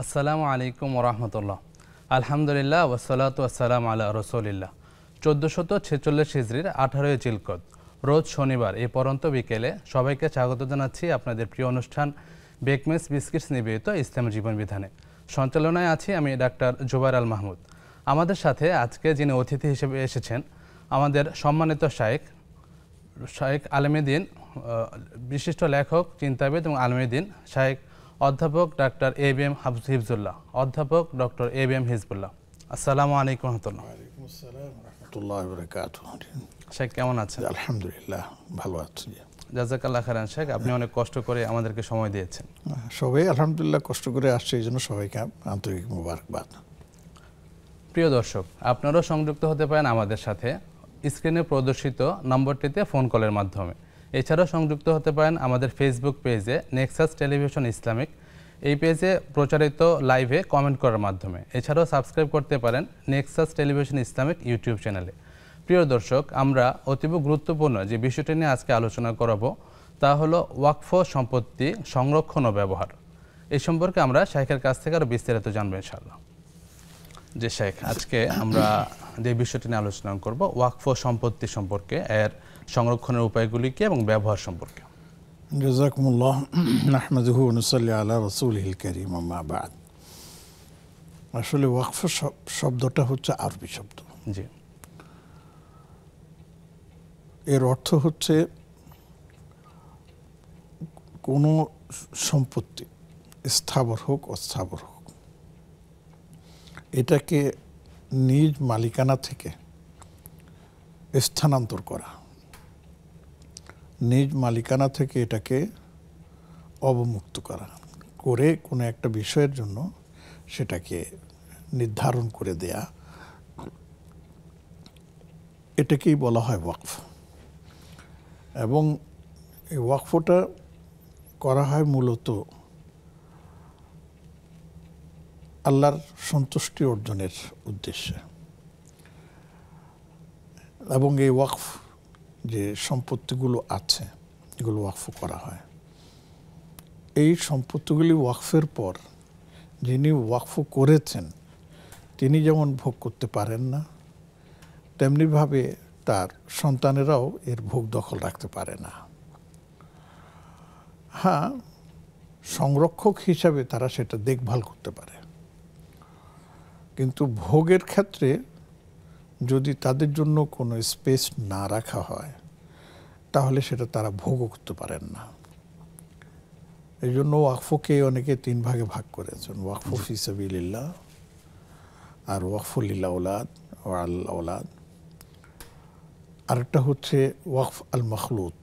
আসসালামু আলাইকুম ওরহমতুল্লাহ। আলহামদুলিল্লাহ ওয়াসসালাতু ওয়াসসালামু আলা রাসূলিল্লাহ। 1446 হিজরির 18 জিলকদ রোজ শনিবার এই পরন্ত বিকেলে সবাইকে স্বাগত জানাচ্ছি আপনাদের প্রিয় অনুষ্ঠান বেকমেস বিস্কিটস নিবেদিত ইসলাম জীবন বিধানে। সঞ্চালনায় আছি আমি ডাক্তার জুবাইর আল মাহমুদ। আমাদের সাথে আজকে যিনি অতিথি হিসেবে এসেছেন আমাদের সম্মানিত শায়েখ আলমেদিন, বিশিষ্ট লেখক, চিন্তাবিদ এবং আলমেদিন শায়েখ অধ্যাপক ডাক্তার এবিএম হিফজুল্লাহ, অধ্যাপক ডক্টর এবিএম হিজবুল্লাহ। আসসালামু আলাইকুম রহমতুল্লাহ। ওয়ালাইকুম আসসালাম রাহমাতুল্লাহি ওয়া বারাকাতুহু। শেখ কেমন আছেন? আলহামদুলিল্লাহ ভালো আছি। জাযাকাল্লাহ খাইরান শেখ, আপনি অনেক কষ্ট করে আমাদেরকে সময় দিয়েছেন। সবাই আলহামদুলিল্লাহ কষ্ট করে আসছে, এই জন্য সবাইকে আন্তরিক মোবারকবাদ। প্রিয় দর্শক, আপনারাও সংযুক্ত হতে পারেন আমাদের সাথে স্ক্রিনে প্রদর্শিত নম্বরটিতে ফোন কলের মাধ্যমে। এছাড়াও সংযুক্ত হতে পারেন আমাদের ফেসবুক পেজে নেক্সাস টেলিভিশন ইসলামিক, এই পেজে প্রচারিত লাইভে কমেন্ট করার মাধ্যমে। এছাড়াও সাবস্ক্রাইব করতে পারেন নেক্সাস টেলিভিশন ইসলামিক ইউটিউব চ্যানেলে। প্রিয় দর্শক, আমরা অতীব গুরুত্বপূর্ণ যে বিষয়টি নিয়ে আজকে আলোচনা করব তা হলো ওয়াকফ সম্পত্তি সংরক্ষণ ও ব্যবহার। এই সম্পর্কে আমরা শাইখের কাছ থেকে আরও বিস্তারিত জানবো ইনশাআল্লাহ। যে শাইখ, আজকে আমরা যে বিষয়টি নিয়ে আলোচনা করব ওয়াকফ সম্পত্তি সম্পর্কে, এর সংরক্ষণের উপায়গুলি কি এবং ব্যবহার সম্পর্কে। জাযাকুমুল্লাহ। নাহমাদুহু ওয়া নুসাল্লি আলা রাসূলিহিল কারীম, আম্মা বা'দ। আসলে ওয়াকফ শব্দটা হচ্ছে আরবি শব্দ। জি। এর অর্থ হচ্ছে কোনো সম্পত্তি, স্থাবর হোক অস্থাবর হোক, এটাকে নিজ মালিকানা থেকে স্থানান্তর করা, নিজ মালিকানা থেকে এটাকে অবমুক্ত করা, করে কোনো একটা বিষয়ের জন্য সেটাকে নির্ধারণ করে দেয়া, এটাকেই বলা হয় ওয়াকফ। এবং এই ওয়াকফটা করা হয় মূলত আল্লাহর সন্তুষ্টি অর্জনের উদ্দেশ্যে। এবং এই ওয়াকফ যে সম্পত্তিগুলো আছে এগুলো ওয়াকফ করা হয়। এই সম্পত্তিগুলি ওয়াকফের পর যিনি ওয়াকফ করেছেন তিনি যেমন ভোগ করতে পারেন না, তেমনিভাবে তার সন্তানেরাও এর ভোগ দখল রাখতে পারে না। হ্যাঁ, সংরক্ষক হিসাবে তারা সেটা দেখভাল করতে পারে, কিন্তু ভোগের ক্ষেত্রে যদি তাদের জন্য কোনো স্পেস না রাখা হয় তাহলে সেটা তারা ভোগও করতে পারেন না। এই জন্য ওয়াকফকে অনেকে তিন ভাগে ভাগ করেছেন: ওয়াকফ ফি সাবিলিল্লাহ, আর ওয়াকফ লিল আওলাদ ও আল আওলাদ, আরেকটা হচ্ছে ওয়াকফ আল মখলুত।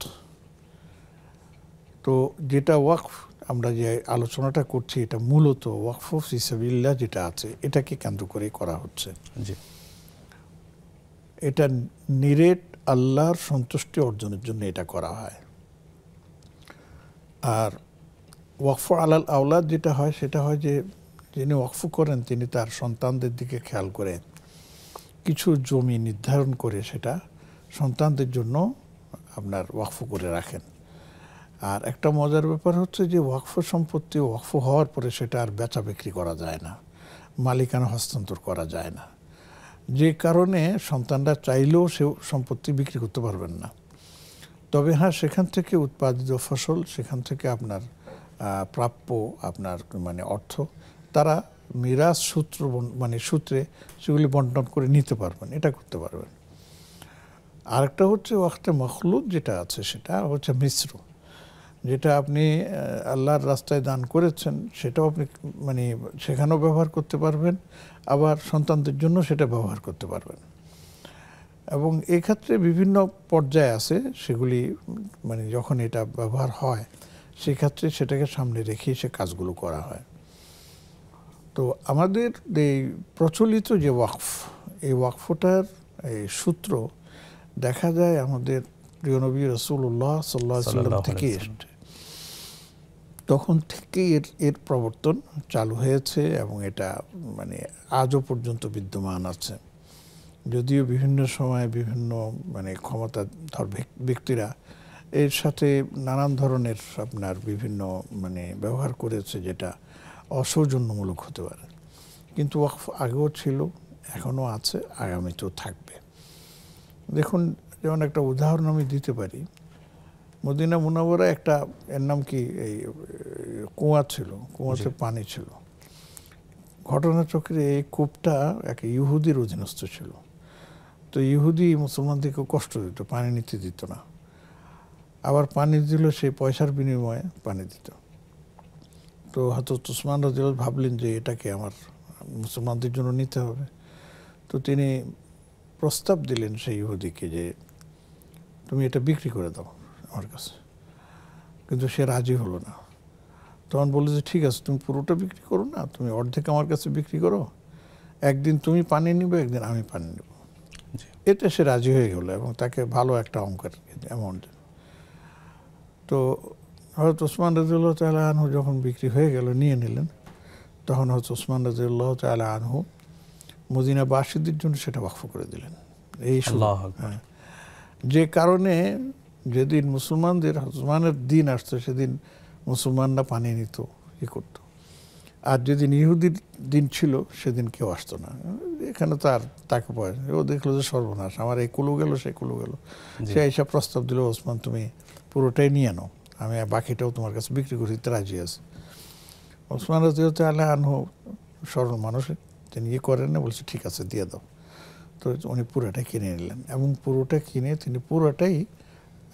তো যেটা ওয়াকফ আমরা যে আলোচনাটা করছি এটা মূলত ওয়াকফ ফি সাবিলিল্লাহ যেটা আছে এটাকে কেন্দ্র করে করা হচ্ছে। জি। এটা নিরেট আল্লাহর সন্তুষ্টি অর্জনের জন্য এটা করা হয়। আর ওয়াকফ আলাল আওলাদ যেটা হয় সেটা হয় যে যিনি ওয়াকফ করেন তিনি তার সন্তানদের দিকে খেয়াল করে কিছু জমি নির্ধারণ করে সেটা সন্তানদের জন্য আপনার ওয়াকফ করে রাখেন। আর একটা মজার ব্যাপার হচ্ছে যে ওয়াকফ সম্পত্তি ওয়াকফ হওয়ার পরে সেটা আর বেচা বিক্রি করা যায় না, মালিকানা হস্তান্তর করা যায় না, যে কারণে সন্তানরা চাইলেও সে সম্পত্তি বিক্রি করতে পারবেন না। তবে হ্যাঁ, সেখান থেকে উৎপাদিত ফসল, সেখান থেকে আপনার প্রাপ্য আপনার মানে অর্থ তারা মিরাজ সূত্রে সেগুলি বন্টন করে নিতে পারবেন, এটা করতে পারবেন। আরেকটা হচ্ছে ওয়াকফে মখলুত যেটা আছে সেটা হচ্ছে মিশ্র, যেটা আপনি আল্লাহর রাস্তায় দান করেছেন সেটাও আপনি মানে সেখানেও ব্যবহার করতে পারবেন, আবার সন্তানদের জন্য সেটা ব্যবহার করতে পারবেন। এবং এই ক্ষেত্রে বিভিন্ন পর্যায়ে আছে, সেগুলি মানে যখন এটা ব্যবহার হয় সেক্ষেত্রে সেটাকে সামনে রেখে সে কাজগুলো করা হয়। তো আমাদের এই প্রচলিত যে ওয়াকফ, এই ওয়াকফটার এই সূত্র দেখা যায় আমাদের প্রিয় নবী রাসূলুল্লাহ সাল্লাল্লাহু আলাইহি ওয়াসাল্লাম থেকে এসেছে। তখন থেকেই এর প্রবর্তন চালু হয়েছে এবং এটা মানে আজও পর্যন্ত বিদ্যমান আছে। যদিও বিভিন্ন সময় বিভিন্ন মানে ক্ষমতাধর ব্যক্তিরা এর সাথে নানান ধরনের আপনার বিভিন্ন মানে ব্যবহার করেছে, যেটা অসৌজন্যমূলক হতে পারে। কিন্তু ওয়াকফ আগেও ছিল, এখনও আছে, আগামীতেও থাকবে। দেখুন, যেমন একটা উদাহরণ আমি দিতে পারি, মদিনা মুনাওয়ারা একটা, এর নাম কি, এই কুয়া ছিল, কুয়াতে পানি ছিল। ঘটনাচক্রে এই কূপটা এক ইহুদির অধীনস্থ ছিল। তো ইহুদি মুসলমানদেরকে কষ্ট দিত, পানি নিতে দিত না। আবার পানি দিল সেই পয়সার বিনিময়ে পানি দিত। তো হযরত উসমান রাদিয়াল্লাহু আনহু ভাবলেন যে এটাকে আমার মুসলমানদের জন্য নিতে হবে। তো তিনি প্রস্তাব দিলেন সেই ইহুদিকে যে তুমি এটা বিক্রি করে দাও আমার কাছে। কিন্তু সে রাজি হলো না। তখন বললো যে ঠিক আছে, তুমি পুরোটা বিক্রি করো না, তুমি অর্ধেক আমার কাছে বিক্রি করো, একদিন তুমি পানি নিবে, একদিন আমি পানি নেব। এতে সে রাজি হয়ে গেল এবং তাকে ভালো একটা অঙ্কের অ্যামাউন্ট। তো হযরত ওসমান রাদিয়াল্লাহু তাআলা আনহু যখন বিক্রি হয়ে গেল, নিয়ে নিলেন, তখন হযরত ওসমান রাদিয়াল্লাহু তাআলা আনহু মদিনাবাসীদের জন্য সেটা ওয়াকফ করে দিলেন। এই যে কারণে যেদিন মুসলমানদের ওসমানের দিন আসতো, সেদিন মুসলমানরা পানি নিত, করত। আর যেদিন ইহুদির দিন ছিল, সেদিন কেউ আসতো না। এখানে তাকে পড়ে, ও দেখলো যে সর্বনাশ, আমার এই কুলো গেল, সে কুলো গেল। সে এইসব প্রস্তাব দিল, ওসমান তুমি পুরোটাই নিয়ে নাও, আমি বাকিটাও তোমার কাছে বিক্রি করতে রাজি আছি। ওসমান রাদিয়াল্লাহু আনহু সরল মানুষ, তিনি করেন না, বলছে ঠিক আছে দিয়ে দাও। তো উনি পুরোটাই কিনে নিলেন এবং পুরোটা কিনে তিনি পুরোটাই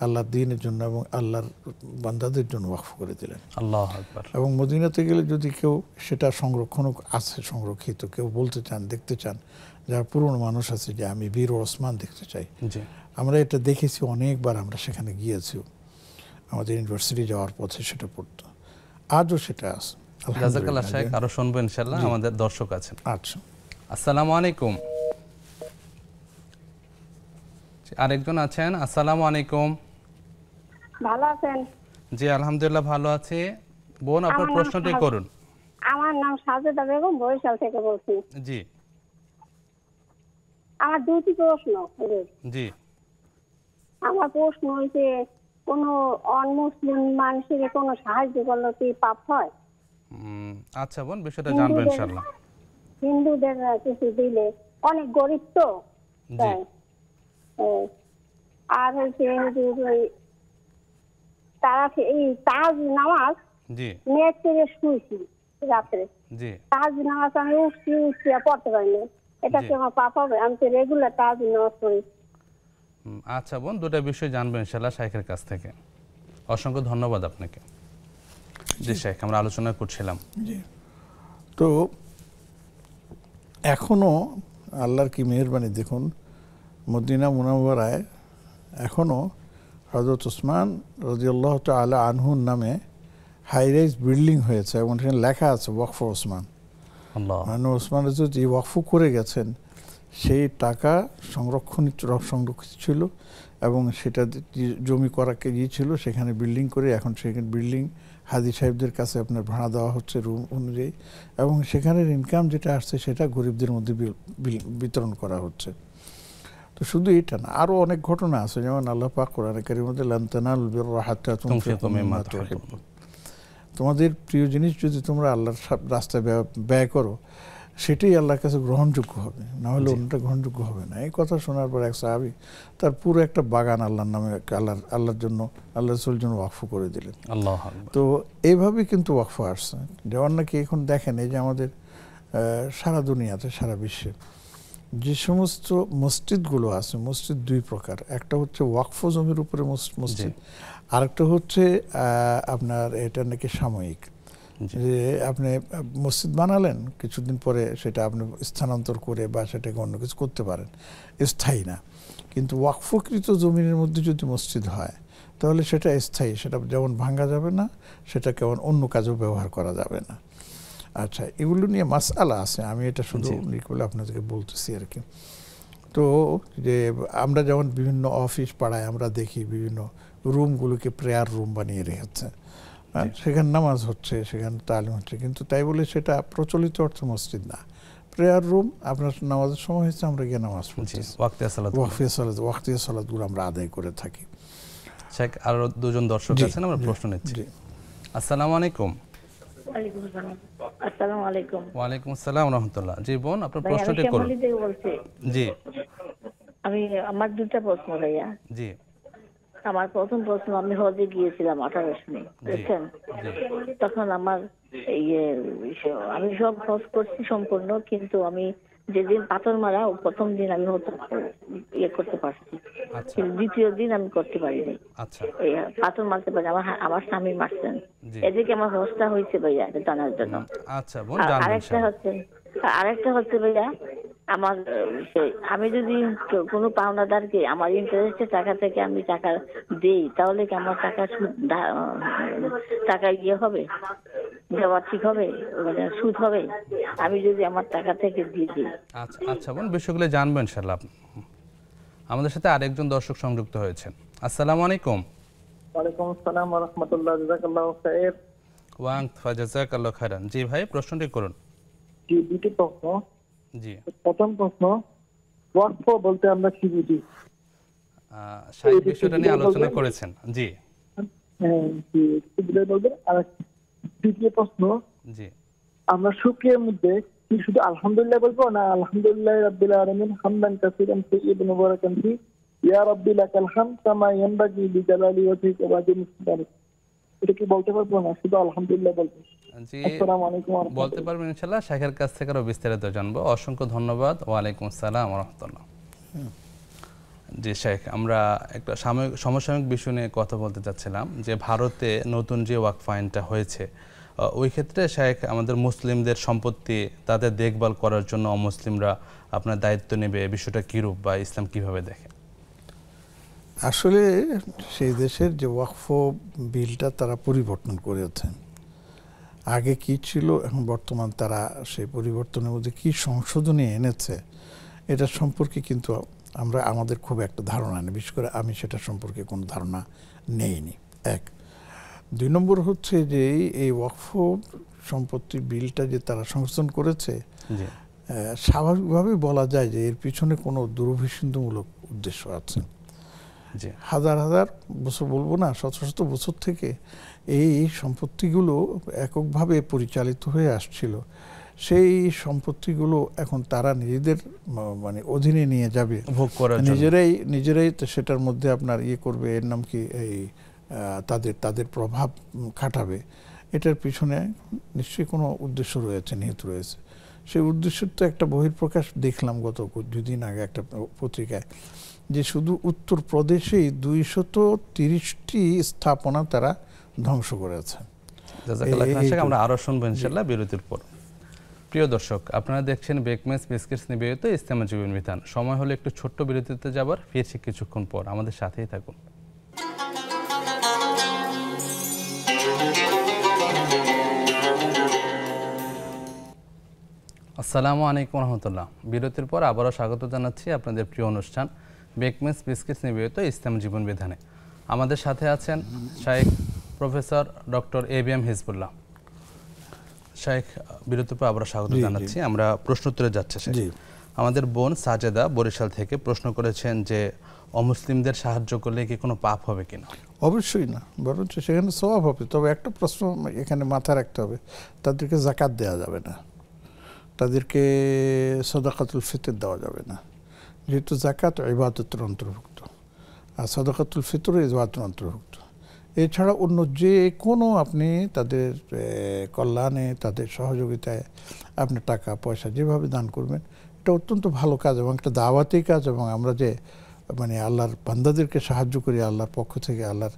আল্লাহর দ্বীনের জন্য এবং আল্লাহর বান্দাদের জন্য ওয়াকফ করে দিলেন। আল্লাহু আকবার। এবং মদিনাতে গেলে যদি কেউ সেটা সংরক্ষণ আছে, সংরক্ষিত, কেউ বলতে চান, দেখতে চান, যারা পুরনো মানুষ আছে যে আমি বীর ওসমান দেখতে চাই, আমরা এটা দেখেছি অনেকবার, আমরা সেখানে গিয়েছি, আমাদের ইউনিভার্সিটি যাওয়ার পথে সেটা পড়তো, আজও সেটা আছে। জাযাকাল্লাহ শেখ, আরো শুনবো ইনশাআল্লাহ, আমাদের দর্শক আছেন। আচ্ছা, আসসালামু আলাইকুম। আরেকজন আছেন, আসসালামু আলাইকুম। ভালো আছেন? জি আলহামদুলিল্লাহ ভালো আছি। বোন, আপনার প্রশ্নটি করুন। আমার নাম সাজেদা বেগম, বরিশাল থেকে বলছি। জি। আমার দুটি প্রশ্ন। জি। আমার প্রশ্ন হইছে, কোন অনমুসলিম মানুষের কোনো সাহায্য করলে কি পাপ হয়? আচ্ছা বোন, বিষয়টা জানবো ইনশাআল্লাহ। হিন্দুদের কিছু দিলে, অনেক গরিব তো, তাই। আর হচ্ছে তারা এই তাজ নামাজ নেট করে শুয়েছি রাত্রে, তাজ নামাজ আমি উঠছি পড়তে পারিনি, এটা কি আমার পাপ হবে? আমি তো রেগুলার তাজ নামাজ পড়ি। আচ্ছা বোন, দুটো বিষয় জানবো ইনশাআল্লাহ শাইখের কাছ থেকে। অসংখ্য ধন্যবাদ আপনাকে। জি শাইখ, আমরা আলোচনা করছিলাম। জি। তো এখনো আল্লাহর কি মেহেরবানি, দেখুন মদিনা মুনাওয়ারায় এখনো হযরত ওসমান রাদিয়াল্লাহু তাআলা আনহুর নামে হাই রাইজ বিল্ডিং হয়েছে এবং সেখানে লেখা আছে ওয়াকফ ওসমান। মানে ওসমান যে ওয়াকফ করে গেছেন, সেই টাকা সংরক্ষিত ছিল এবং সেটা জমি করাকে গিয়েছিল, সেখানে বিল্ডিং করে এখন সেখানে বিল্ডিং হাজী সাহেবদের কাছে আপনার ভাড়া দেওয়া হচ্ছে রুম অনুযায়ী, এবং সেখানের ইনকাম যেটা আসছে সেটা গরিবদের মধ্যে বিতরণ করা হচ্ছে। তো শুধু এটা না, আরও অনেক ঘটনা আছে, যেমন আল্লাহ পাক কোরআনে কারীমের মধ্যে লান তানালুল বিররা হাত্তা তুনফিকু মিম্মা তুহিব্বুন, তোমাদের প্রিয় জিনিস যদি তোমরা আল্লাহর রাস্তায় ব্যয় করো, সেটাই আল্লাহর কাছে গ্রহণযোগ্য হবে, না হলে অন্যটা গ্রহণযোগ্য হবে না। এই কথা শোনার পর এক সাহাবী তার পুরো একটা বাগান আল্লাহর নামে, আল্লাহর জন্য, আল্লাহ রাসূলের জন্য ওয়াকফ করে দিলেন। তো এইভাবেই কিন্তু ওয়াকফ আসছে। যেমন নাকি এখন দেখেন, এই যে আমাদের সারা দুনিয়াতে, সারা বিশ্বে যে সমস্ত মসজিদগুলো আছে, মসজিদ দুই প্রকার, একটা হচ্ছে ওয়াকফ জমির উপরে মসজিদ, আরেকটা হচ্ছে আপনার এটা নাকি সাময়িক, যে আপনি মসজিদ বানালেন, কিছুদিন পরে সেটা আপনি স্থানান্তর করে বা সেটাকে অন্য কিছু করতে পারেন, স্থায়ী না। কিন্তু ওয়াকফকৃত জমিনের মধ্যে যদি মসজিদ হয়, তাহলে সেটা স্থায়ী, সেটা যেমন ভাঙা যাবে না, সেটা কেমন অন্য কাজেও ব্যবহার করা যাবে না। আচ্ছা, এগুলো নিয়ে মাসআলা আছে, আমি এটা শুধু বলে আপনাদেরকে বলতেছি আর কি। তো যে আমরা যেমন বিভিন্ন অফিস পাড়ায় আমরা দেখি বিভিন্ন রুমগুলোকে প্রেয়ার রুম বানিয়ে রেখেছে, সেখানে নামাজ হচ্ছে, সেখানে তালিম হচ্ছে, কিন্তু তাই বলে সেটা প্রচলিত অর্থে মসজিদ না, প্রেয়ার রুম। আপনার নামাজের সময় হয়েছে, আমরা গিয়ে নামাজ পড়ছি, ওয়াক্তিয়া সালাতগুলো আমরা আদায় করে থাকি। শেখ, আরো দুজন দর্শক আছেন, আমরা প্রশ্ন নিচ্ছি। আসসালামু আলাইকুম। আসসালামু আলাইকুম। ওয়ালাইকুম আসসালাম ওয়া রাহমাতুল্লাহ। জি বোন, আপনার প্রশ্নটি করুন। জি আমি আমার দুটো প্রশ্ন ভাইয়া। জি আমার প্রথম প্রশ্ন, আমি হজে গিয়েছিলাম 18 সালে, বুঝছেন? তখন আমার আমি সব হজ করছি সম্পূর্ণ, কিন্তু আমি যেদিন পাথর মারা প্রথম দিন আমি করতে পারছি, কিন্তু দ্বিতীয় দিন আমি করতে পারিনি। পাথর মারতে পারি, আমার স্বামী মারছেন। এদিকে আমার হজটা হয়েছে ভাইয়া, এটা জানার জন্য। আরেকটা হচ্ছে ভাইয়া, আমার আমি যদি কোনো পাওনাদারকে আমার ইন্টারেস্টের টাকা থেকে আমি টাকা দেই, তাহলে কি আমার টাকা হবে, দেওয়া ঠিক হবে, মানে সুদ হবে আমি যদি আমার টাকা থেকে দিয়ে দিই? আচ্ছা বোন, বিষয়গুলো জানবো ইনশাআল্লাহ। আমাদের সাথে আরেকজন দর্শক সংযুক্ত হয়েছেন। আসসালামু আলাইকুম। ওয়ালাইকুম আসসালাম ওয়া রাহমাতুল্লাহ, জাযাকাল্লাহু খাইর। ওয়া আনতা জাযাকাল্লাহু খাইরান। জি ভাই, প্রশ্নটি করুন। জি, দুটি প্রশ্ন। জি, প্রথম প্রশ্ন, ওয়াকফ বলতে আমরা কি বুঝি? সেই বিষয়টা নিয়ে আলোচনা করেছেন। জি হ্যাঁ, জি বুঝলে বলবেন। আর দ্বিতীয় প্রশ্ন, জি আমরা শুকরিয়ার মধ্যে কি শুধু আলহামদুলিল্লাহ বলবো, না আলহামদুলিল্লাহ রাব্বিল আলামিন হামদান কাসীরান তাইয়্যিবান মুবারাকান ফি ইয়া রাব্বি লাকাল হামদ কামা ইয়ানবাগি লিজালালি ওয়াজহিকা ওয়া আযমি, এটা কি বলতে পারবো, না শুধু আলহামদুলিল্লাহ বলবো? জি বলতে পারবেন ইনশাআল্লাহ। শেখের কাছ থেকে আরো বিস্তারিত জানবো। অসংখ্য ধন্যবাদ। ওয়ালাইকুম আসসালাম ওয়া রাহমাতুল্লাহ। জি শেখ, আমরা একটা সমসাময়িক বিষয় নিয়ে কথা বলতে চাচ্ছিলাম যে ভারতে নতুন যে ওয়াকফ আইনটা হয়েছে, ওই ক্ষেত্রে শেখ আমাদের মুসলিমদের সম্পত্তি তাদের দেখভাল করার জন্য অমুসলিমরা আপনার দায়িত্ব নেবে, বিষয়টা কিরূপ বা ইসলাম কিভাবে দেখে? আসলে সেই দেশের যে ওয়াকফ বিলটা তারা পরিবর্তন করেছেন। আগে কি ছিল, এখন বর্তমান তারা সেই পরিবর্তনের মধ্যে কি সংশোধনী এনেছে এটা সম্পর্কে কিন্তু আমাদের খুব একটা ধারণা নেই। বিশেষ করে আমি সেটা সম্পর্কে কোনো ধারণা নেইনি। এক। দুই নম্বর হচ্ছে যে এই ওয়াকফ সম্পত্তি বিলটা যে তারা সংশোধন করেছে, স্বাভাবিকভাবে বলা যায় যে এর পিছনে কোনো দুরভিসন্ধিমূলক উদ্দেশ্য আছে। হাজার হাজার বছর বলবো না, শত শত বছর থেকে এই সম্পত্তিগুলো এককভাবে পরিচালিত হয়ে আসছিল। সেই সম্পত্তিগুলো এখন তারা নিজেদের মানে অধীনে নিয়ে যাবে, ভোগ করার নিজেরাই সেটার মধ্যে আপনার করবে, এর নাম কি এই তাদের প্রভাব খাটাবে। এটার পিছনে নিশ্চয়ই কোনো উদ্দেশ্য রয়েছে, নিহিত রয়েছে। সেই উদ্দেশ্যের তো একটা বহিঃপ্রকাশ দেখলাম গত দুদিন আগে একটা পত্রিকায়, যে শুধু উত্তরপ্রদেশেই 230টি স্থাপনা তারা ধ্বংস করেছে। আমরা আরো শুনবো ইনশাআল্লাহ বিরতির পর। প্রিয় দর্শক, আপনারা দেখছেন বেকমেস বিস্কিটস নিবেদিত ইসলামী জীবন বিধান। সময় হলো একটু ছোট্ট বিরতিতে যাবার, ফিরছি কিছুক্ষণ পর, আমাদের সাথেই থাকুন। আসসালামু আলাইকুম রহমতুল্লাহ। বিরতির পর আবারও স্বাগত জানাচ্ছি আপনাদের প্রিয় অনুষ্ঠান বেকমেস বিস্কিটস নিবেদিত ইসলামী জীবন বিধানে। আমাদের সাথে আছেন শাইখ প্রফেসর ডক্টর ABM হিজবুল্লাহ। শাইখ, বিরতির পর আবারও স্বাগত জানাচ্ছি। আমরা প্রশ্ন উত্তরে যাচ্ছি। আমাদের বোন সাজেদা বরিশাল থেকে প্রশ্ন করেছেন যে অমুসলিমদের সাহায্য করলে কি কোনো পাপ হবে কিনা? অবশ্যই না, বরঞ্চ সেখানে সওয়াব হবে। তবে একটা প্রশ্ন এখানে মাথায় রাখতে হবে, তাদেরকে যাকাত দেওয়া যাবে না, তাদেরকে সাদাকাতুল ফিতর দেওয়া যাবে না, যেহেতু যাকাত ইবাদতের অন্তর্ভুক্ত আর সাদাকাতুল ফিতর ইবাদতের অন্তর্ভুক্ত। এছাড়া অন্য যে কোনো আপনি তাদের কল্যাণে, তাদের সহযোগিতায় আপনি টাকা পয়সা যেভাবে দান করবেন, এটা অত্যন্ত ভালো কাজ এবং একটা দাওয়াতি কাজ। এবং আমরা যে মানে আল্লাহর বান্দাদেরকে সাহায্য করি আল্লাহর পক্ষ থেকে, আল্লাহর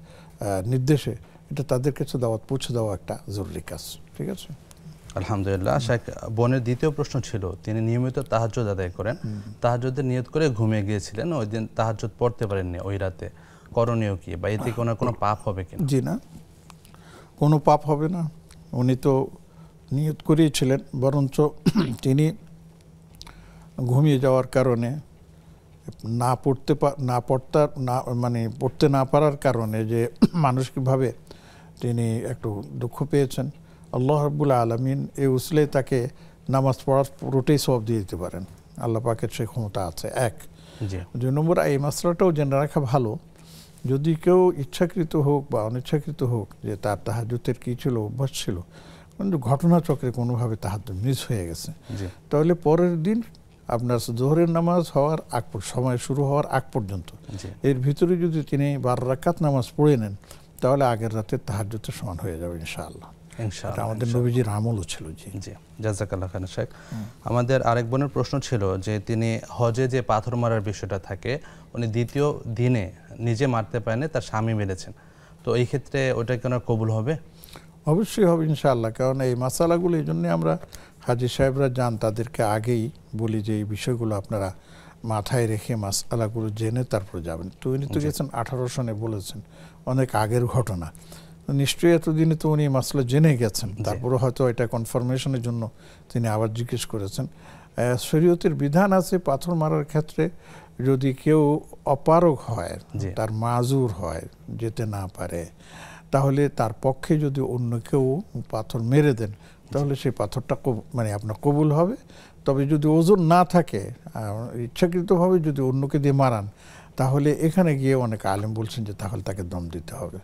নির্দেশে, এটা তাদের কাছে দাওয়াত পৌঁছে দেওয়া একটা জরুরি কাজ। ঠিক আছে, আলহামদুলিল্লাহ। শেখ, বোনের দ্বিতীয় প্রশ্ন ছিল, তিনি নিয়মিত তাহাজ্জুদ আদায় করেন, তাহাজ্জুদের নিয়ত করে ঘুমিয়ে গিয়েছিলেন, ওই দিন তাহাজ্জুদ পড়তে পারেননি ওই রাতে, করণীয় কি বা এতে কোনো পাপ হবে কিনা? জি না, কোনো পাপ হবে না। উনি তো নিয়ত করেছিলেন, বরঞ্চ তিনি ঘুমিয়ে যাওয়ার কারণে পড়তে না পারার কারণে যে মানসিকভাবে তিনি একটু দুঃখ পেয়েছেন, আল্লাহ রাব্বুল আলামিন এই উসলে তাকে নামাজ পড়ার পুরোটাই সওয়াব দিয়ে দিতে পারেন। আল্লাহ পাকের সেই ক্ষমতা আছে। এক। 2 নম্বর, এই মাসলাটাও জেনে রাখা ভালো, যদি কেউ ইচ্ছাকৃত হোক বা অনিচ্ছাকৃত হোক, যে তার তাহাজ্জুদের কী ছিল, অভ্যাস ছিল, কিন্তু ঘটনাচক্রে কোনোভাবে তাহাজ্জুদ মিস হয়ে গেছে, তাহলে পরের দিন আপনার জোহরের নামাজ হওয়ার সময় শুরু হওয়ার আগ পর্যন্ত এর ভিতরে যদি তিনি 12 রাকাত নামাজ পড়ে নেন তাহলে আগের রাতে তাহাজ্জুদের সমান হয়ে যাবে ইনশাআল্লাহ। ইনশাআল্লাহ আমাদের নবীজির আমলও ছিল। জি জি, জাযাকাল্লাহ খান শেখ। আমাদের আরেক বোনের প্রশ্ন ছিল যে তিনি হজে যে পাথর মারার বিষয়টা থাকে, উনি দ্বিতীয় দিনে নিজে মারতে পারেন, তার স্বামী মেরেছেন, তো এই ক্ষেত্রে ওটা কেন কবুল হবে? অবশ্যই হবে ইনশাআল্লাহ, কারণ এই মাসালাগুলো এই জন্যে আমরা হাজী সাহেবরা যান তাদেরকে আগেই বলি যে এই বিষয়গুলো আপনারা মাথায় রেখে মাসালাগুলো জেনে তারপর যাবেন। তো উনি তো গেছেন 18 সনে বলেছেন, অনেক আগের ঘটনা, নিশ্চয়ই এতদিনে তো উনি মাসলা জেনে গেছেন, তারপরে হয়তো এটা কনফার্মেশনের জন্য তিনি আবার জিজ্ঞেস করেছেন। শরীয়তের বিধান আছে পাথর মারার ক্ষেত্রে যদি কেউ অপারগ হয়, তার মাজুর হয়, যেতে না পারে, তাহলে তার পক্ষে যদি অন্য কেউ পাথর মেরে দেন তাহলে সেই পাথরটা মানে আপনার কবুল হবে। তবে যদি ওজন না থাকে, ইচ্ছাকৃতভাবে যদি অন্যকে দিয়ে মারান, তাহলে এখানে গিয়ে অনেক আলেম বলছেন যে তাহলে তাকে দম দিতে হবে।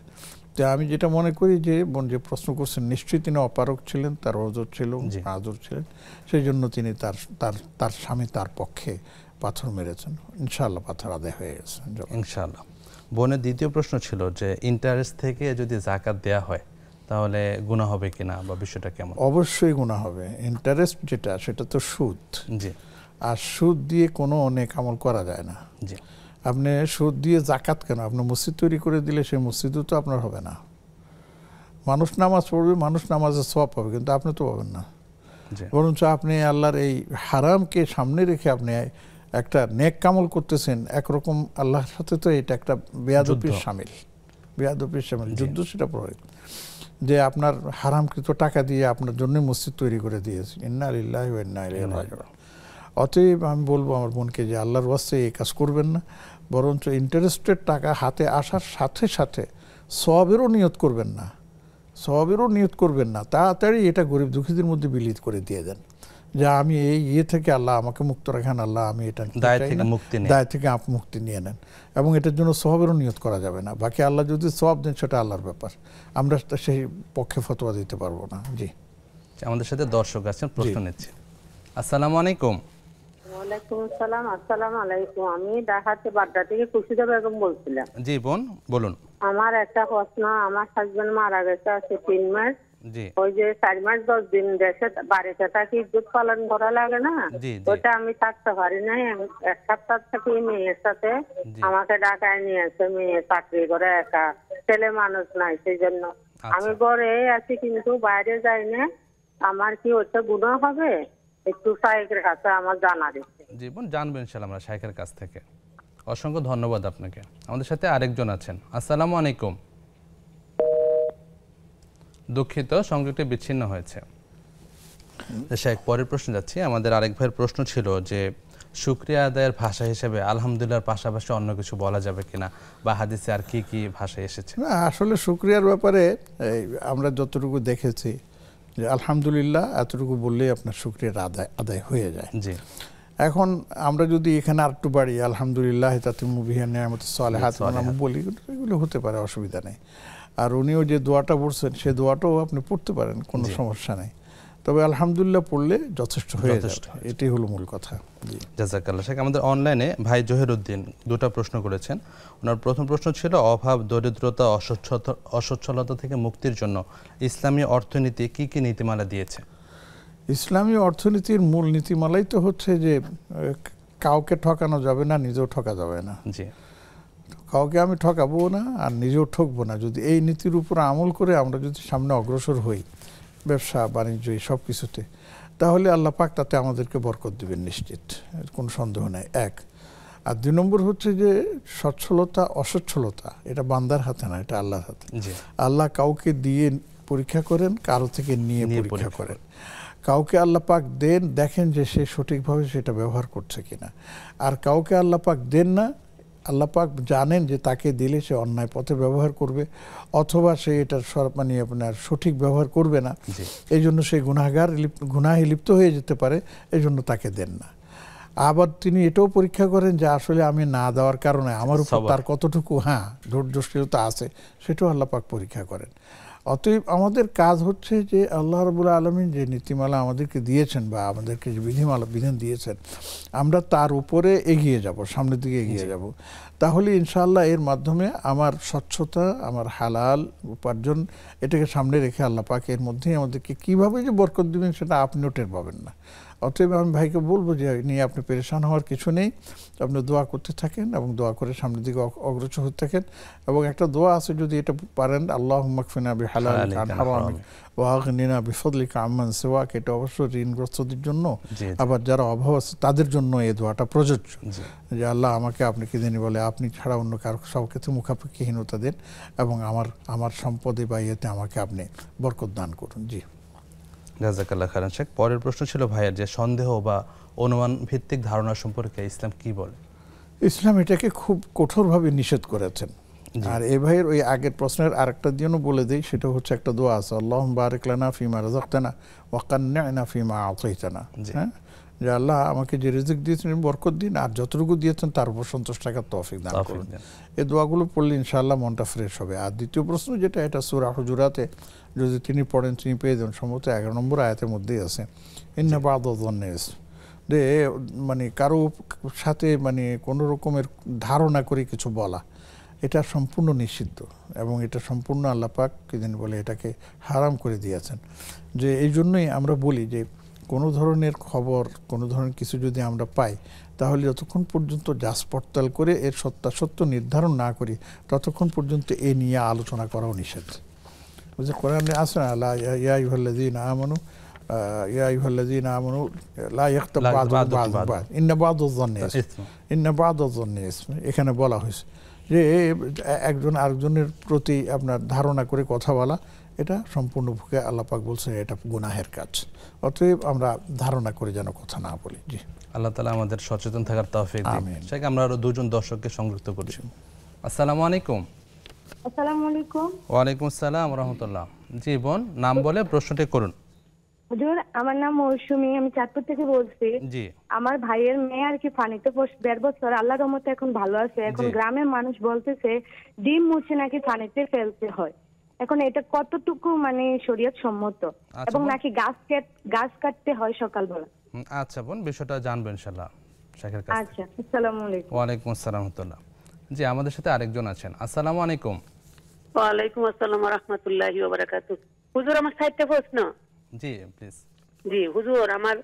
তো আমি যেটা মনে করি যে বোন যে প্রশ্ন করছেন, নিশ্চয়ই তিনি অপারগ ছিলেন, তার ওজর ছিল, আজর ছিলেন, সেই জন্য তিনি তার স্বামী তার পক্ষে পাথর মেরেছেন। ইনশাআল্লাহ পাথর আদায় হয়ে গেছে ইনশাআল্লাহ। বোনের দ্বিতীয় প্রশ্ন ছিল যে ইন্টারেস্ট থেকে যদি যাকাত দেয়া হয় তাহলে গুনাহ হবে কিনা বা বিষয়টা কেমন? অবশ্যই গুনাহ হবে। ইন্টারেস্ট যেটা সেটা তো সুদ, জি, আর সুদ দিয়ে কোনো নেক আমল করা যায় না। জি, আপনি সুদ দিয়ে যাকাত কেন? আপনি মসজিদ তৈরি করে দিলে সেই মসজিদও তো আপনার হবে না। মানুষ নামাজ পড়বে, মানুষ নামাজের সওয়াব পাবে, কিন্তু আপনি তো পাবেন না। বরঞ্চ আপনি আল্লাহর এই হারামকে সামনে রেখে আপনি একটা নেক কামল করতেছেন, একরকম আল্লাহর সাথে তো এটা একটা বেয়াদবির শামিল, যুদ্ধ সেটা প্রয়োগ, যে আপনার হারামকৃত টাকা দিয়ে আপনার জন্য মসজিদ তৈরি করে দিয়েছে। ইন্না লিল্লাহি ওয়া ইন্না ইলাইহি রাজিউন। অতএব আমি বলবো আমার বোনকে যে আল্লাহর ওয়াস্তে এই কাজ করবেন না, বরঞ্চ ইন্টারেস্টের টাকা হাতে আসার সাথে সাথে সওয়াবেরও নিয়ত করবেন না, সওয়াবেরও নিয়ত করবেন না, তাড়াতাড়ি এটা গরিব দুঃখীদের মধ্যে বিলিত করে দিয়ে দেন যে আমি এই থেকে আল্লাহ আমাকে মুক্ত রাখেন, আল্লাহ আমি এটা দায় থেকে মুক্তি নিয়ে নেন, এবং এটার জন্য সওয়াবেরও নিয়ত করা যাবে না। বাকি আল্লাহ যদি সওয়াব দেন সেটা আল্লাহর ব্যাপার, আমরা সেই পক্ষে ফতোয়া দিতে পারবো না। জি, আমাদের সাথে দর্শক আছেন, প্রশ্ন নিচ্ছে। আসসালামু আলাইকুম। ওয়ালাইকুম আসসালাম। আসসালামু আলাইকুম। আমি ঢাকাতে বাড্ডা থেকে খুশিদা বেগম বলছিলাম। জি বোন বলুন। আমার একটা প্রশ্ন, আমার হাজবেন্ড মারা গেছে আজকে 3 মাস। জি, ওই যে 4 মাস 10 দিন দেশে বাড়িতে থাকি, ইজ্জত পালন করা লাগে না, ওটা আমি থাকতে পারি না। 1 সপ্তাহ থেকে মেয়ের সাথে আমাকে ঢাকায় নিয়ে আসে, মেয়ে চাকরি করে, একা, ছেলে মানুষ নাই, সেই জন্য আমি ঘরে আছি কিন্তু বাইরে যাই না। আমার কি ওটা গুনাহ হবে? একটু শাইখের কাছে আমার জানা দিচ্ছে। জি বোন, জানবেন ইনশাআল্লাহ আমরা শাইখের কাছ থেকে। অসংখ্য ধন্যবাদ আপনাকে। আমাদের সাথে আরেকজন আছেন। আসসালামু আলাইকুম। দুঃখিত, সংযোগটি বিচ্ছিন্ন হয়েছে। শাইখ, পরের প্রশ্ন যাচ্ছি। আমাদের আরেক ভাইয়ের প্রশ্ন ছিল যে শুকরিয়া আদায়ের ভাষা হিসেবে আলহামদুলিল্লাহর পাশাপাশি অন্য কিছু বলা যাবে কিনা, বা হাদিসে আর কি কি ভাষা এসেছে? না, আসলে শুকরিয়ার ব্যাপারে আমরা যতটুকু দেখেছি যে আলহামদুলিল্লাহ এতটুকু বললেই আপনার শুকরিয়ার আদায় হয়ে যায়। জি, এখন আমরা যদি এখানে আর একটু বাড়ি আলহামদুলিল্লাহ তাতিম্মু বিহি নি'মাতুস সালিহাত বলি, এগুলো হতে পারে, অসুবিধা নেই। আর উনিও যে দোয়াটা পড়ছেন সে দোয়াটাও আপনি পড়তে পারেন, কোনো সমস্যা নেই। তবে আলহামদুলিল্লাহ পড়লে যথেষ্ট হয়ে যাবে, এটাই হলো মূল কথা। জি, জাযাকাল্লাহ শেখ। আমাদের অনলাইনে ভাই জহিরউদ্দিন 2টা প্রশ্ন করেছেন। ওনার প্রথম প্রশ্ন ছিল অভাব, দরিদ্রতা, অসচ্ছলতা থেকে মুক্তির জন্য ইসলামী অর্থনীতি কি কি নীতিমালা দিয়েছে? ইসলামী অর্থনীতির মূল নীতিমালাই তো হচ্ছে যে কাউকে ঠকানো যাবে না, নিজেও ঠকা যাবে না। জি, কাউকে আমি ঠকাবো না আর নিজেও ঠকবো না। যদি এই নীতির উপর আমল করে আমরা যদি সামনে অগ্রসর হই ব্যবসা বাণিজ্য এই সব কিছুতে, তাহলে আল্লাহ পাক তাতে আমাদেরকে বরকত দিবেন নিশ্চিত, কোনো সন্দেহ নাই। 1 আর 2 নম্বর হচ্ছে যে সচ্ছলতা অসচ্ছলতা এটা বান্দার হাতে না, এটা আল্লাহর হাতে। আল্লাহ কাউকে দিয়ে পরীক্ষা করেন, কারো থেকে নিয়ে পরীক্ষা করেন। কাউকে আল্লাহ পাক দেন, দেখেন যে সে সঠিকভাবে সেটা ব্যবহার করছে কিনা, আর কাউকে আল্লাহ পাক দেন না, আল্লাহ পাক জানেন যে তাকে দিলে সে অন্যায় পথে ব্যবহার করবে, অথবা সে এটার মানে আপনার সঠিক ব্যবহার করবে না, এই জন্য সে গুনাহে লিপ্ত হয়ে যেতে পারে, এই জন্য তাকে দেন না। আবার তিনি এটাও পরীক্ষা করেন যে আসলে আমি না দেওয়ার কারণে আমার উপর তার কতটুকু ধৈর্যশীলতা আছে, সেটাও আল্লাহ পাক পরীক্ষা করেন। অতএব আমাদের কাজ হচ্ছে যে আল্লাহ রাব্বুল আলামিন যে নীতিমালা আমাদেরকে দিয়েছেন বা আমাদেরকে যে বিধান দিয়েছেন, আমরা তার উপরে এগিয়ে যাব, সামনের দিকে এগিয়ে যাব। তাহলে ইনশাআল্লাহ এর মাধ্যমে আমার স্বচ্ছতা, আমার হালাল উপার্জন, এটাকে সামনে রেখে আল্লাহ পাক এর মধ্যেই আমাদেরকে কীভাবে যে বরকত দিবেন সেটা আপনিও টের পাবেন না। অতএব আমি ভাইকে বলবো যে নিয়ে আপনি পেরেশান হওয়ার কিছু নেই, আপনি দোয়া করতে থাকেন এবং দোয়া করে সামনের দিকে অগ্রসর হতে থাকেন। এবং একটা দোয়া আছে, যদি এটা পারেন, আল্লাহুম্মা কফিনা বিহালালিকা আন হারামিক ওয়া আগনিনা বিফদলিকা আম্মান সিওয়াক, এটা অবশ্য ঋণগ্রস্তদের জন্য, আবার যারা অভাব আছে তাদের জন্য এই দোয়াটা প্রযোজ্য, যে আল্লাহ আমাকে আপনি কি জানি বলে আপনি ছাড়া অন্য কারো সব ক্ষেত্রে মুখাপেক্ষীহীনতা দেন এবং আমার সম্পদে বা ইয়েতে আমাকে আপনি বরকত দান করুন। জি, জাযাকাল্লাহ খাইরান শেখ। পরের প্রশ্ন ছিল ভাইয়ের যে সন্দেহ বা অনুমান ভিত্তিক ধারণা সম্পর্কে ইসলাম কি বলে? ইসলাম এটাকে খুব কঠোরভাবে নিষেধ করেছেন। আর এই ভাইয়ের ওই আগের প্রশ্নের আরেকটা দিনও বলে দেই, সেটা হচ্ছে একটা দোয়া আছে, আল্লাহুম্মা বারিক লানা ফিমা রাযাকতানা ওয়া কান্নি'না ফিমা আতাইতানা। হ্যাঁ, যে আল্লাহ আমাকে যে রিজিক দিয়েছেন বরকত দিন, আর যতটুকু দিয়েছেন তার উপর সন্তুষ্ট থাকার তৌফিক দান করুন। এই দোয়াগুলো পড়লে ইনশাআল্লাহ মনটা ফ্রেশ হবে। আর দ্বিতীয় প্রশ্ন যেটা, এটা সূরা হুজুরাতে যদি তিনি পড়েন তিনি পেয়ে যাবেন, সম্ভবত 11 নম্বর আয়াতের মধ্যেই আছে, ইন্না বা'দায-যন্নি ইসম, যে মানে কারো সাথে মানে কোনো রকমের ধারণা করে কিছু বলা, এটা সম্পূর্ণ নিষিদ্ধ এবং এটা সম্পূর্ণ আল্লাহ পাক কি জানি বলে এটাকে হারাম করে দিয়েছেন। যে এই জন্যই আমরা বলি যে কোনো ধরনের খবর, কোনো ধরনের কিছু যদি আমরা পাই, তাহলে যতক্ষণ পর্যন্ত যাচ পড়তাল করে এর সত্যাসত্য নির্ধারণ না করি, ততক্ষণ পর্যন্ত এ নিয়ে আলোচনা করাও নিষেধ। বুঝলে, কোরআনে আছে না, ইয়া আইয়ুহাল্লাযীনা আমানু ইয়া আইয়ুহাল্লাযীনা আমানু লা ইয়াগতাব বা'দুকুম বা'দ ইন্না বা'দায-যন্নি ইসম, ইন্না বা'দায-যন্নি ইসম। এখানে বলা হয়েছে যে একজন আরেকজনের প্রতি আপনার ধারণা করে কথা বলা, এটা সম্পূর্ণ ভুকে আল্লাহ পাক বলছে এটা গুনাহের কাজ। অতএব আমরা ধারণা করে যেন কথা না বলি। জি, আল্লাহ তাআলা আমাদের সচেতন থাকার তৌফিক দিন। শেখ, আমরা আরো দুজন দর্শককে সংযুক্ত করছি। আসসালামু আলাইকুম। আসসালামু আলাইকুম। ওয়া আলাইকুম আসসালাম ওয়া রাহমাতুল্লাহ। জি বোন, নাম বলে প্রশ্নটি করুন। হুজুর, আমার নাম মৌসুমী, আমি চাঁদপুর থেকে বলছি। জি, আমার ভাইয়ের মেয়ে আর কি ফানিতে 1.5 বছর, আল্লাহর রহমতে এখন ভালো আছে। এখন গ্রামের মানুষ বলতেছে ডিম মুছে নাকি ফানিতে ফেলতে হয়। এখন এটা কতটুকু মানে শরীয়ত সম্মত, এবং নাকি গাছ কাটতে হয় সকালবেলা? আচ্ছা বোন, বিষয়টা জানবেন ইনশাআল্লাহ শেখের কাছে। আচ্ছা, আসসালামু আলাইকুম। ওয়া আলাইকুম আসসালাম ওয়া রাহমাতুল্লাহ। জি, আমাদের সাথে আরেকজন আছেন। আসসালামু আলাইকুম। ওয়া আলাইকুম আসসালাম ওয়া রাহমাতুল্লাহি ওয়া বারাকাতুহু। হুজুর, আমার 4টা প্রশ্ন। জি, প্লিজ। জি হুজুর, আমার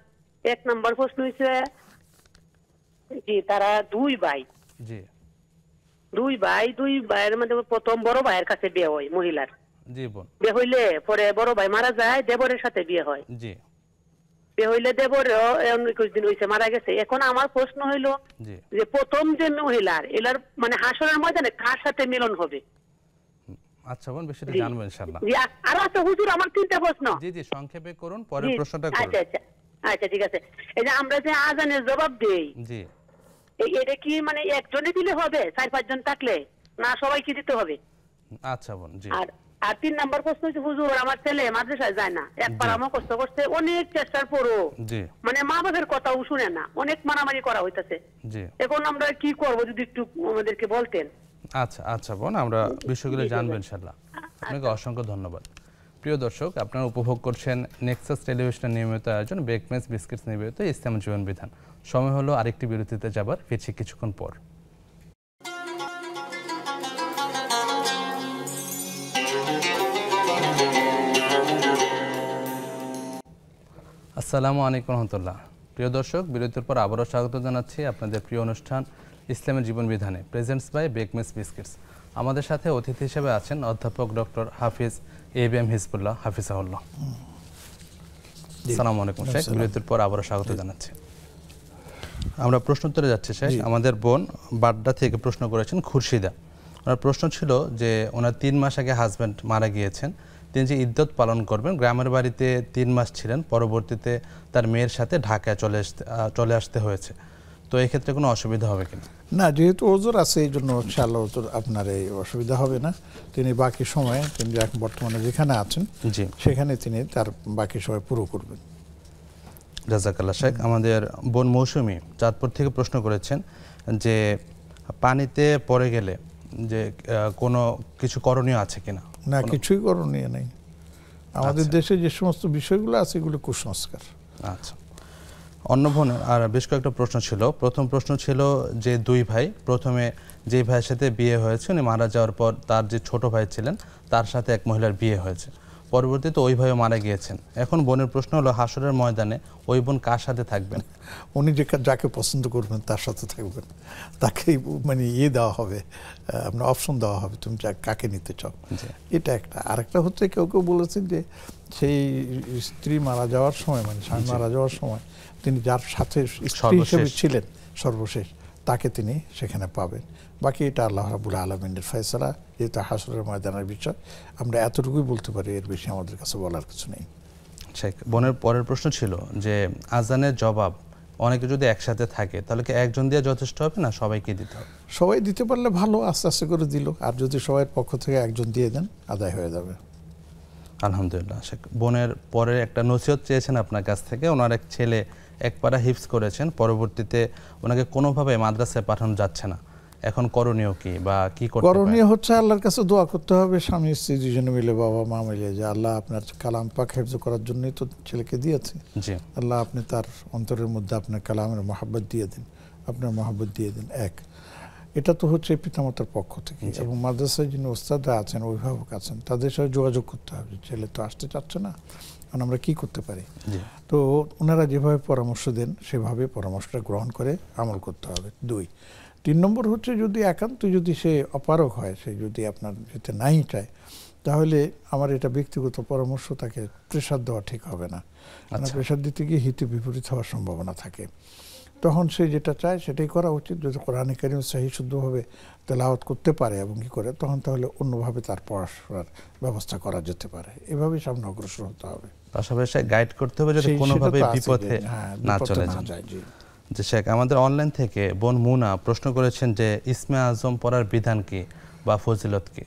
1 নম্বর প্রশ্ন হইছে, জি তারা 2 ভাই। জি, 2 ভাইয়ের মধ্যে প্রথম বড় ভাইয়ের কাছে বিয়ে হয় মহিলার। জি বোন। বিয়ে হইলে পরে বড় ভাই মারা যায়, দেবরের সাথে বিয়ে হয়। জি, বিয়ে হইলে দেবর কিছুদিন হইছে মারা গেছে। এখন আমার প্রশ্ন হইল যে প্রথম যে মহিলার এলার মানে হাসরের ময়দানে কার সাথে মিলন হবে? আচ্ছা বোন, বিষয়টা জানবো ইনশাআল্লাহ। জি, আর আছে হুজুর আমার 3টা প্রশ্ন। জি জি, সংক্ষেপে করুন, পরের প্রশ্নটা করুন। আচ্ছা আচ্ছা আচ্ছা, ঠিক আছে। এই যে আমরা যে আজানের জবাব দেই, জি, এটা কি মানে একজনে দিলে হবে, 4-5 জন থাকলে, না সবাইকে দিতে হবে? আচ্ছা বোন। জি, আর 3 নম্বর প্রশ্ন হচ্ছে হুজুর, আমার ছেলে মাদ্রাসায় যায় না, একবার আমার কষ্ট করছে, অনেক চেষ্টার পরও মানে মা বাবার কথাও শুনে না, অনেক মারামারি করা হইতাছে। জি, এখন আমরা কি করব যদি একটু আমাদেরকে বলতেন। আচ্ছা আচ্ছা বোন, আমরা বিষয়গুলো জানবো ইনশাআল্লাহ। আপনাকে অসংখ্য ধন্যবাদ। প্রিয় দর্শক, আপনারা উপভোগ করছেন নেক্সাস টেলিভিশনের নিয়মিত আয়োজন বেকমেস বিস্কিটস নিবেদিত ইসলাম জীবন বিধান। সময় হলো আরেকটি বিরতিতে যাবার, ফিরছি কিছুক্ষণ পর। আসসালামু আলাইকুম রহমতুল্লাহ। প্রিয় দর্শক, বিরতির পর আবারও স্বাগত জানাচ্ছি আপনাদের প্রিয় অনুষ্ঠান ইসলামের জীবন বিধানে, প্রেজেন্টস বাই বেকমেস বিস্কিটস। আমাদের সাথে অতিথি হিসেবে আছেন অধ্যাপক ডক্টর হাফিজ এবিএম হিজবুল্লাহ হাফিজাহুল্লাহ। আসসালামু আলাইকুম শেখ, বিরতির পর আবারও স্বাগত জানাচ্ছি। আমরা প্রশ্নোত্তরে যাচ্ছি শেখ। আমাদের বোন বাড্ডা থেকে প্রশ্ন করেছেন খুরশিদা। ওনার প্রশ্ন ছিল যে ওনার 3 মাস আগে হাজব্যান্ড মারা গিয়েছেন, তিনি যে ইদ্যত পালন করবেন, গ্রামের বাড়িতে 3 মাস ছিলেন, পরবর্তীতে তার মেয়ের সাথে ঢাকায় চলে আসতে হয়েছে, তো এই ক্ষেত্রে কোনো অসুবিধা হবে কিনা? না, যেহেতু ওজোর আছে এই জন্য ইনশাআল্লাহ ওজোর আপনার এই অসুবিধা হবে না। তিনি বাকি সময়ে তিনি বর্তমানে যেখানে আছেন জি সেখানে তিনি তার বাকি সময় পুরো করবেন। জাযাকাল্লাহ শেখ। আমাদের বোন মৌসুমী চাঁদপুর থেকে প্রশ্ন করেছেন যে পানিতে পড়ে গেলে যে কোনো কিছু করণীয় আছে কিনা, না, কিছুই করণীয় নেই। আমাদের দেশে যে সমস্ত বিষয়গুলো আছে এগুলো কুসংস্কার। আচ্ছা, অন্য বোনের আর বেশ কয়েকটা প্রশ্ন ছিল। প্রথম প্রশ্ন ছিল যে দুই ভাই, প্রথমে যে ভাইয়ের সাথে বিয়ে হয়েছে উনি মারা যাওয়ার পর তার যে ছোট ভাই ছিলেন তার সাথে এক মহিলার বিয়ে হয়েছে, পরবর্তীতে ওই ভাইও মারা গিয়েছেন। এখন বোনের প্রশ্ন হলো হাসরের ময়দানে ওই বোন কার সাথে থাকবেন? উনি যাকে পছন্দ করবেন তার সাথে থাকবেন, তাকে মানে দেওয়া হবে, আপনার অপশন দেওয়া হবে তুমি কাকে নিতে চাও। এটা একটা। আরেকটা হচ্ছে কেউ কেউ বলেছেন যে সেই স্ত্রী মারা যাওয়ার সময়, মানে স্বামী মারা যাওয়ার সময় তিনি যার সাথে স্ত্রী হিসেবে ছিলেন সর্বশেষ তাকে তিনি সেখানে পাবেন। বাকি এটা আল্লাহ রাব্বুল আলামিনের ফয়সালা, যেহেতু হাসরের ময়দানের বিষয় আমরা এতটুকুই বলতে পারি, এর বেশি আমাদের কাছে বলার কিছু নেই। ঠিক। বোনের পরের প্রশ্ন ছিল যে আজানের জবাব অনেকে যদি একসাথে থাকে তাহলে কি একজন দিয়ে যথেষ্ট হবে না সবাইকে দিতে হবে? সবাই দিতে পারলে ভালো, আস্তে আস্তে করে দিল, আর যদি সবার পক্ষ থেকে একজন দিয়ে দেন আদায় হয়ে যাবে। আলহামদুলিল্লাহ। বোনের পরে একটা নসিহত চেয়েছেন আপনার কাছ থেকে। ওনার এক ছেলে এক পারা হিফজ করেছেন, পরবর্তীতে ওনাকে কোনোভাবে মাদ্রাসায় পাঠানো যাচ্ছে না, এখন করণীয় কি বা কি করতে হবে? করণীয় হচ্ছে আল্লাহর কাছে দোয়া করতে হবে, স্বামী স্ত্রী দুজনে মিলে, বাবা মা মিলে, যে আল্লাহ আপনার কালাম পাক হেফজ করার জন্যই তো ছেলেকে দিয়েছে। জি। আল্লাহ আপনি তার অন্তরের মধ্যে আপনার কালামের মহাব্বত দিয়ে দিন, আপনার মহাব্বত দিয়ে দিন। এক, এটা তো হচ্ছে পিতামাতার পক্ষ থেকে। এবং মাদ্রাসায় যিনি ওস্তাদরা আছেন, অভিভাবক আছেন, তাদের সাথে যোগাযোগ করতে হবে। ছেলে তো আসতে চাচ্ছে না, কারণ আমরা কি করতে পারি? তো ওনারা যেভাবে পরামর্শ দেন সেভাবে পরামর্শটা গ্রহণ করে আমল করতে হবে। 2, 3 নম্বর হচ্ছে যদি একান্ত যদি সে অপারগ হয়, সে যদি আপনার যেতে নাই চায়, তাহলে আমার এটা ব্যক্তিগত পরামর্শ, তাকে প্রেশার দেওয়া ঠিক হবে না। কারণ প্রেশার দিতে গিয়ে হিতে বিপরীত হওয়ার সম্ভাবনা থাকে। তখন সে যেটা চায় সেটাই করা উচিত। যদি কোরআনে কারীম সহি শুদ্ধভাবে তেলাওয়াত করতে পারে এবং কি করে, তখন তাহলে অন্যভাবে তার পড়াশোনার ব্যবস্থা করা যেতে পারে। এভাবেই সামনে অগ্রসর হতে হবে, পাশাপাশি গাইড করতে হবে যাতে কোনোভাবে বিপথে না চলে যায়। যে শেখ, আমাদের অনলাইন থেকে বোন মুনা প্রশ্ন করেছেন যে ইসমে আজম পড়ার বিধান কি বা ফজিলত কি?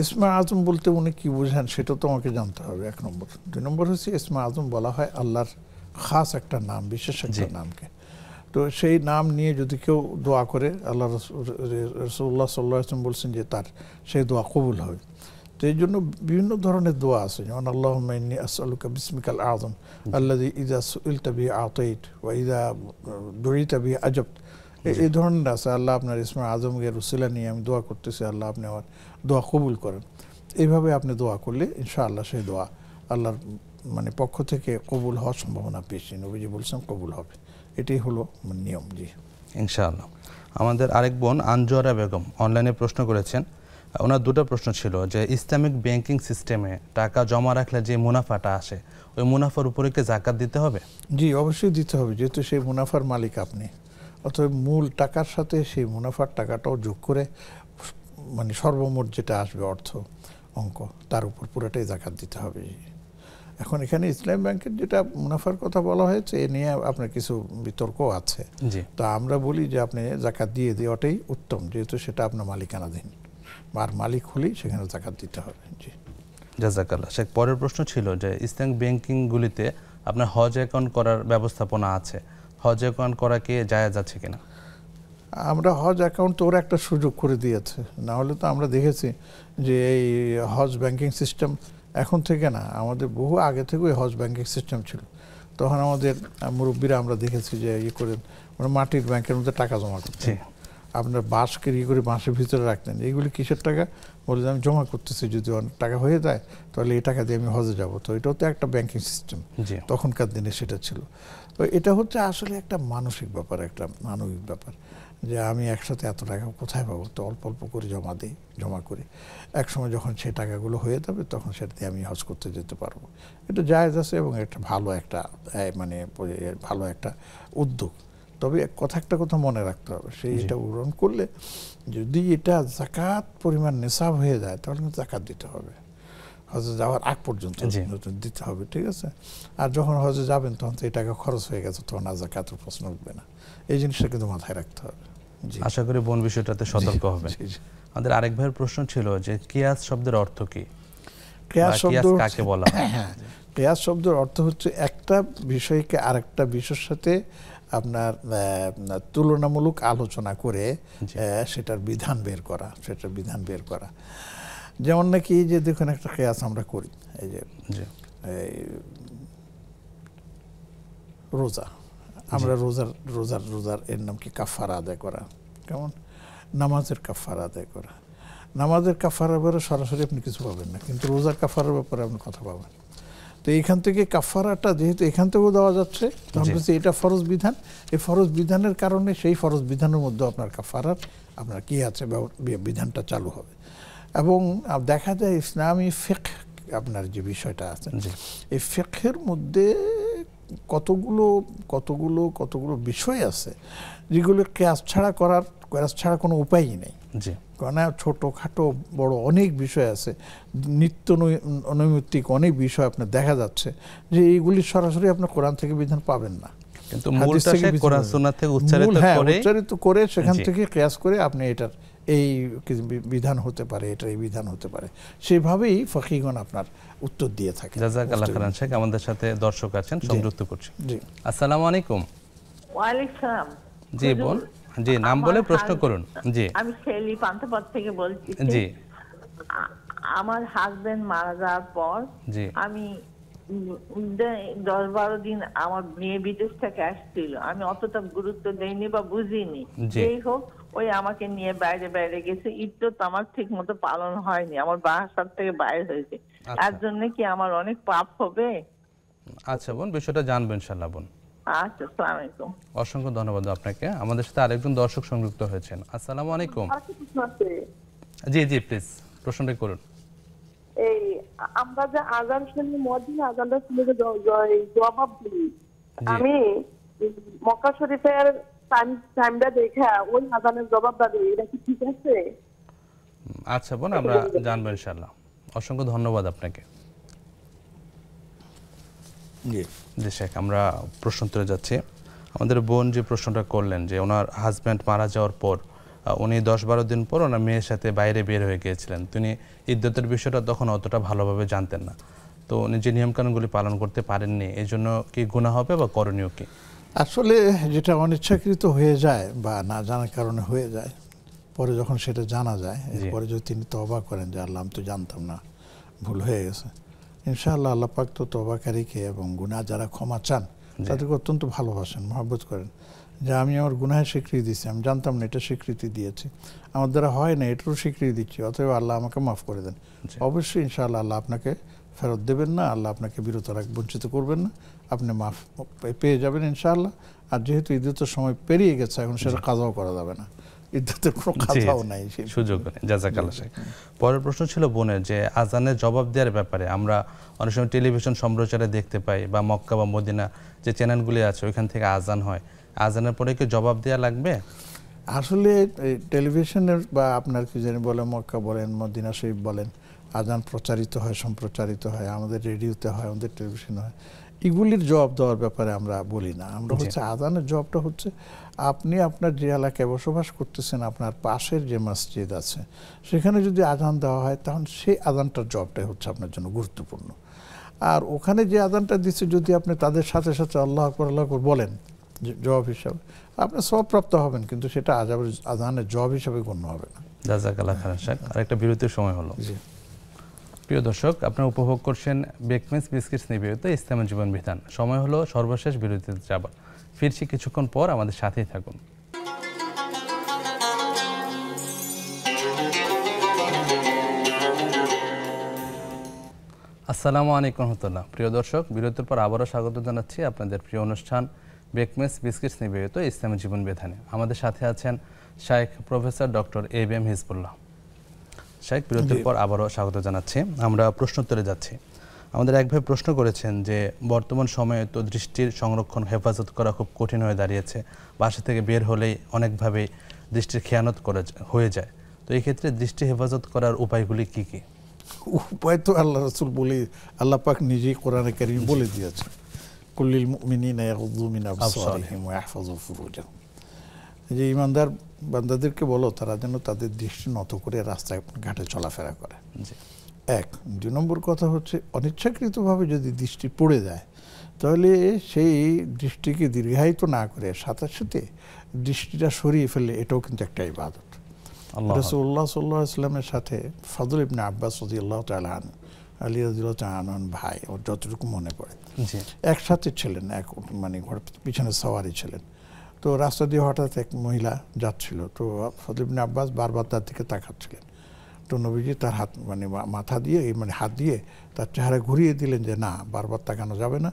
ইসমে আজম বলতে উনি কি বুঝেন সেটা তো আমাকে জানতে হবে, 1 নম্বর। 2 নম্বর হচ্ছে ইসমে আজম বলা হয় আল্লাহর খাস একটা নাম, বিশেষ একটা নামকে। তো সেই নাম নিয়ে যদি কেউ দোয়া করে, আল্লাহ রাসূলুল্লাহ সাল্লাল্লাহু আলাইহি ওয়াসাল্লাম বলছেন যে তার সেই দোয়া কবুল হবে। তো এই জন্য বিভিন্ন ধরনের দোয়া আছে, যেমন আল্লাহুম্মা ইন্নী আসআলুকা বিসমিকাল আযম আল্লাযী ইযা সুইলতা বিহি আতাইত ওয়া ইযা দুইতা বিহি আজাবত। এই ধরনের আছে। আল্লাহ আপনার ইসমে আজমের উসিলা নিয়ে আমি দোয়া করতেছি, আল্লাহ আপনি আমার দোয়া কবুল করেন। এইভাবে আপনি দোয়া করলে ইনশাআল্লাহ সেই দোয়া আল্লাহর মানে পক্ষ থেকে কবুল হওয়ার সম্ভাবনা বেশি। নবীজি বলছেন কবুল হবে, এটাই হলো নিয়ম। জি, ইনশাআল্লাহ। আমাদের আরেক বোন আনজোয়ারা বেগম অনলাইনে প্রশ্ন করেছেন। ওনার 2টা প্রশ্ন ছিল যে ইসলামিক ব্যাংকিং সিস্টেমে টাকা জমা রাখলে যে মুনাফাটা আসে, ওই মুনাফার উপরে কি যাকাত দিতে হবে? জি, অবশ্যই দিতে হবে, যেহেতু সেই মুনাফার মালিক আপনি। অতএব মূল টাকার সাথে সেই মুনাফার টাকাটাও যোগ করে মানে সর্বমোট যেটা আসবে অর্থ অঙ্ক, তার উপর পুরোটাই যাকাত দিতে হবে। এখন এখানে ইসলাম ব্যাংকের যেটা মুনাফার কথা বলা হয়েছে, এ নিয়ে আপনার কিছু বিতর্ক আছে। তা আমরা বলি যে আপনি যাকাত দিয়ে দেওয়াটাই উত্তম, যেহেতু সেটা আপনার মালিকানাধীন, আর মালিক হলেই সেখানে যাকাত দিতে হবে। জি, জাযাকাল্লাহ। শেখ, পরের প্রশ্ন ছিল যে ইসলামিক ব্যাংকিংগুলিতে আপনার হজ অ্যাকাউন্ট করার ব্যবস্থাপনা আছে, হজ অ্যাকাউন্ট করা কি জায়েজ আছে কিনা? আমরা হজ অ্যাকাউন্ট তো ওরা একটা সুযোগ করে দিয়েছে, না হলে তো আমরা দেখেছি যে এই হজ ব্যাংকিং সিস্টেম এখন থেকে না, আমাদের বহু আগে থেকে হজ ব্যাংকিং সিস্টেম ছিল। তখন আমাদের মুরব্বীরা আমরা দেখেছি যে করে মাটির ব্যাংকের মধ্যে টাকা জমা করতেন, আপনার বাঁশকে করে বাঁশের ভিতরে রাখতেন। এইগুলি কিসের টাকা? বলে যে আমি জমা করতেছি, যদি অনেক টাকা হয়ে যায় তাহলে এই টাকা দিয়ে আমি হজে যাব। তো এটাও তো একটা ব্যাংকিং সিস্টেম, তখনকার দিনে সেটা ছিল। তো এটা হচ্ছে আসলে একটা মানসিক ব্যাপার, একটা মানবিক ব্যাপার, যে আমি একসাথে এত টাকা কোথায় পাবো, তো অল্প অল্প করে জমা করি, একসময় যখন সেই টাকাগুলো হয়ে যাবে তখন সেটা দিয়ে আমি হজ করতে যেতে পারবো। এটা জায়েজ আছে এবং এটা ভালো একটা মানে ভালো একটা উদ্যোগ। তবে একটা কথা মনে রাখতে হবে, সেই এটা গ্রহণ করলে যদি এটা যাকাত পরিমাণ নেশাব হয়ে যায় তাহলে কিন্তু যাকাত দিতে হবে, হজে যাওয়ার আগ পর্যন্ত দিতে হবে, ঠিক আছে? আর যখন হজে যাবেন তখন তো এই টাকা খরচ হয়ে গেছে, তখন আর যাকাতের প্রশ্ন উঠবে না। এই জিনিসটা কিন্তু মাথায় রাখতে হবে। আশা করি বোন বিষয়টাতে সতর্ক হবে। আমাদের আরেক ভাইয়ের প্রশ্ন ছিল যে কিয়াস শব্দের অর্থ কি? কিয়াস শব্দ কাকে বলা হয়? কিয়াস শব্দের অর্থ হচ্ছে একটা বিষয়কে আরেকটা বিষয়ের সাথে আপনার তুলনামূলক আলোচনা করে সেটার বিধান বের করা, যেমন নাকি এই যে দেখুন একটা কিয়াস আমরা করি, এই যে রোজা, আমরা রোজার এর নাম কি কাফারা আদায় করা, কেমন নামাজের কাফারা আদায় করা। নামাজের কাফারার ব্যাপারে সরাসরি আপনি কিছু পাবেন না, কিন্তু রোজার কাফারার ব্যাপারে আপনি কথা পাবেন। তো এইখান থেকে কাফারাটা যেহেতু এখান থেকেও দেওয়া যাচ্ছে, তখন বলছি এটা ফরজ বিধান, এই ফরজ বিধানের কারণে সেই ফরজ বিধানের মধ্যে আপনার কাফারার আপনার কি আছে বিধানটা চালু হবে। এবং দেখা যায় ইসলামী ফিকহ আপনার যে বিষয়টা আছে, এই ফিকহের মধ্যে কতগুলো বিষয় আছে যেগুলো কিয়াস ছাড়া কোনো উপায়ই নেই। কারণ ছোটোখাটো বড় অনেক বিষয় আছে, নিত্য নৈমিত্তিক অনেক বিষয় আপনার দেখা যাচ্ছে যে এইগুলি সরাসরি আপনার কোরআন থেকে বিধান পাবেন না, কিন্তু উচ্চারিত করে সেখান থেকে কিয়াস করে আপনি এটার এই বিধান হতে পারে, এটার এই বিধান হতে পারে, সেভাবেই ফকিহগণ আপনার উত্তর দিয়ে থাকে। জাযাকাল্লাহ খাইরান শেখ। আমাদের সাথে দর্শক আছেন, সংযুক্ত করছি। জি, আসসালামু আলাইকুম। ওয়ালাইকুম সালাম। জি বোন, জি নাম বলে প্রশ্ন করুন। জি, আমি শেলি পান্থপথ থেকে বলছি। জি, আমার হাজবেন্ড মারা যাওয়ার পর আমি 10-12 দিন আমার মেয়ে বিদেশ থেকে আসছিল, আমি অতটা গুরুত্ব দেইনি বা বুঝিনি। যেই হোক, ওই আমাকে নিয়ে বাইরে গেছে, ঈদ তো আমার ঠিক মতো পালন হয়নি, আমার বাসার থেকে বাইরে হয়েছে, তার জন্য কি আমার অনেক পাপ হবে? আচ্ছা বোন, বিষয়টা জানবো ইনশাআল্লাহ বোন। আচ্ছা, আসসালামু আলাইকুম। অসংখ্য ধন্যবাদ আপনাকে। আমাদের সাথে আরেকজন দর্শক সংযুক্ত হয়েছেন। আসসালামু আলাইকুম। জি জি, প্লিজ প্রশ্নটা করুন। এই আমরা যে আযান শুনি, মুয়াজ্জিন আযানটা শুনে যে জবাব দিই, আমি মক্কা শরীফের টাইমটা দেখে ওই আযানের জবাবটা দিই, এটা কি ঠিক আছে? আচ্ছা বোন, আমরা জানবো ইনশাআল্লাহ। অসংখ্য ধন্যবাদ আপনাকে। জি শেখ, আমরা প্রশ্ন তুলে যাচ্ছি। আমাদের বোন যে প্রশ্নটা করলেন যে ওনার হাজব্যান্ড মারা যাওয়ার পর উনি 10-12 দিন পর ওনার মেয়ের সাথে বাইরে বের হয়ে গিয়েছিলেন, তিনি ইদ্যতের বিষয়টা তখন অতটা ভালোভাবে জানতেন না, তো উনি যে নিয়মকানুনগুলি পালন করতে পারেননি, এই জন্য কি গুনাহ হবে বা করণীয় কি? আসলে যেটা অনিচ্ছাকৃত হয়ে যায় বা না জানার কারণে হয়ে যায়, পরে যখন সেটা জানা যায়, এরপরে যদি তিনি তওবা করেন যে আল্লাহ আমি তো জানতাম না, ভুল হয়ে গেছে, ইনশাআল্লাহ আল্লাহ পাক তো তওবাকারীকে এবং গুনাহ যারা ক্ষমা চান তাদেরকে অত্যন্ত ভালোবাসেন, মহব্বত করেন, যে আমি আমার গুনাহের স্বীকৃতি দিচ্ছি, আমি জানতাম না এটা স্বীকৃতি দিয়েছি, আমার দ্বারা হয় না এটারও স্বীকৃতি দিচ্ছি, অতএব আল্লাহ আমাকে মাফ করে দেন। অবশ্যই ইনশাআল্লাহ আল্লাহ আপনাকে ফেরত দেবেন না, আল্লাহ আপনাকে বঞ্চিত করবেন না, আপনি মাফ পেয়ে যাবেন ইনশাআল্লাহ। আর যেহেতু ইদ্যতের সময় পেরিয়ে গেছে, এখন সেটা কাজাও করা যাবে না, ইদ্যতের কোনো কাজাও নাই, সুযোগ নেই। জাযাকাল্লাহ শেখ। পরের প্রশ্ন ছিল বোনের যে আযানের জবাব দেওয়ার ব্যাপারে। আমরা অনেক সময় টেলিভিশন সম্প্রচারে দেখতে পাই বা মক্কা বা মদিনা যে চ্যানেলগুলি আছে ওইখান থেকে আযান হয়, আযানের পরে কি জবাব দেওয়া লাগবে? আসলে টেলিভিশনের বা আপনার কি জানি বলে মক্কা বলেন, মদিনা শরীফ বলেন, আযান প্রচারিত হয়, সম্প্রচারিত হয়, আমাদের রেডিওতে হয়, আমাদের টেলিভিশনে হয়, এগুলির জবাব দেওয়ার ব্যাপারে আমরা বলি না। আমরা হচ্ছে আযানের জবাবটা হচ্ছে আপনি আপনার যে এলাকায় বসবাস করতেছেন, আপনার পাশের যে মসজিদ আছে সেখানে যদি আযান দেওয়া হয়, তখন সেই আযানটার জবাবটাই হচ্ছে আপনার জন্য গুরুত্বপূর্ণ। আর ওখানে যে আযানটা দিচ্ছে, যদি আপনি তাদের সাথে সাথে আল্লাহু আকবার আল্লাহু আকবার বলেন জবাব হিসাবে, আপনি সওয়াবপ্রাপ্ত হবেন, কিন্তু সেটা আযানের জবাব হিসাবে গণ্য হবে না। জাযাকাল্লাহ খাইরান শেখ। আরেকটা বিরতির সময় হলো। প্রিয় দর্শক, আপনারা উপভোগ করছেন বেকমেস বিস্কিটস নিবেদিত ইসলামী জীবন বিধান। সময় হলো সর্বশেষ বিরতিতে যাবার। ফিরছি কিছুক্ষণ পর, আমাদের সাথেই থাকুন। আসসালামু আলাইকুম রহমতুল্লাহ। প্রিয় দর্শক, বিরতির পর আবারও স্বাগত জানাচ্ছি আপনাদের প্রিয় অনুষ্ঠান বেকমেস বিস্কিটস নিবেদিত ইসলামী জীবন বিধানে। আমাদের সাথে আছেন শাইখ প্রফেসর ডক্টর এবিএম হিজবুল্লাহ। শাইখ, বিরতির পর আবারও স্বাগত জানাচ্ছি। আমরা প্রশ্ন তুলে যাচ্ছি। আমাদের এক ভাই প্রশ্ন করেছেন যে বর্তমান সময়ে তো দৃষ্টির সংরক্ষণ হেফাজত করা খুব কঠিন হয়ে দাঁড়িয়েছে, বাসা থেকে বের হলেই অনেকভাবেই দৃষ্টির খেয়ানত হয়ে যায়, তো এই ক্ষেত্রে দৃষ্টি হেফাজত করার উপায়গুলি কি কি? উপায় তো আল্লাহ রাসূল বলে, আল্লাহ পাক নিজেই কোরআনে কারীম বলে দিয়েছেন, কুল্লিল মুমিনিনা ইয়াগুযু মিন আবসারিহিম ওয়া ইয়াহফাযু ফুরুজাহুম, যে ইমানদার বান্দাদেরকে বলো তারা যেন তাদের দৃষ্টি নত করে রাস্তায় ঘাটে চলাফেরা করে। এক। 2 নম্বর কথা হচ্ছে অনিচ্ছাকৃতভাবে যদি দৃষ্টি পড়ে যায়, তাহলে সেই দৃষ্টিকে দীর্ঘায়িত না করে সাথে সাথে দৃষ্টিটা সরিয়ে ফেললে এটাও কিন্তু একটা ইবাদত। রাসূলুল্লাহ সাল্লাল্লাহু আলাইহি ওয়াসাল্লামের সাথে ফজল ইবনে আব্বাস রাদিয়াল্লাহু তাআলা আনহু, আলী রাদিয়াল্লাহু তাআলা আনহু ভাই, ওর যতটুকু মনে পড়ে একসাথে ছিলেন, এক মানে ঘোড়ার পিছনে সওয়ারি ছিলেন। তো রাস্তা দিয়ে হঠাৎ এক মহিলা যাচ্ছিল, তো ফজল ইবনে আব্বাস বারবার তার দিকে তাকাচ্ছিলেন। তো নবীজি তার হাত মানে মাথা দিয়ে মানে হাত দিয়ে তার চেহারা ঘুরিয়ে দিলেন যে না, বারবার তাকানো যাবে না।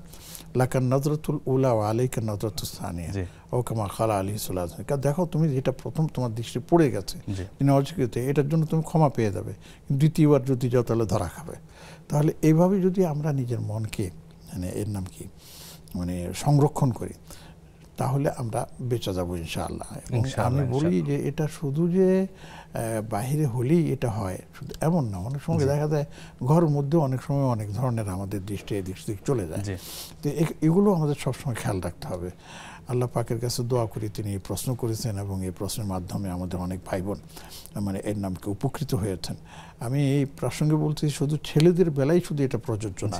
লাকান নজরতুল উলা ওয়া আলাইকা নজরতুস সানিয়া ও কামা খালা আলাইহিস সালাম। দেখো তুমি যেটা প্রথম তোমার দৃষ্টি পড়ে গেছে তিনি অস্বীকৃত, এটার জন্য তুমি ক্ষমা পেয়ে যাবে, দ্বিতীয়বার যদি যাও তাহলে ধরা খাবে। তাহলে এইভাবে যদি আমরা নিজের মনকে মানে এর নাম কি মানে সংরক্ষণ করি তাহলে আমরা বেঁচে যাবো ইনশাআল্লাহ। এবং আমি বলি যে এটা শুধু যে বাহিরে হলেই এটা হয় শুধু এমন না, অনেক সময় দেখা যায় ঘরের মধ্যে অনেক সময় অনেক ধরনের আমাদের দৃষ্টি এদিক সেদিক চলে যায়। তো এগুলো আমাদের সবসময় খেয়াল রাখতে হবে। আল্লাহ পাকের কাছে দোয়া করি, তিনি এই প্রশ্ন করেছেন এবং এই প্রশ্নের মাধ্যমে আমাদের অনেক ভাই বোন মানে এর নামকে উপকৃত হয়েছেন। আমি এই প্রসঙ্গে বলছি শুধু ছেলেদের বেলায় শুধু এটা প্রযোজ্য না,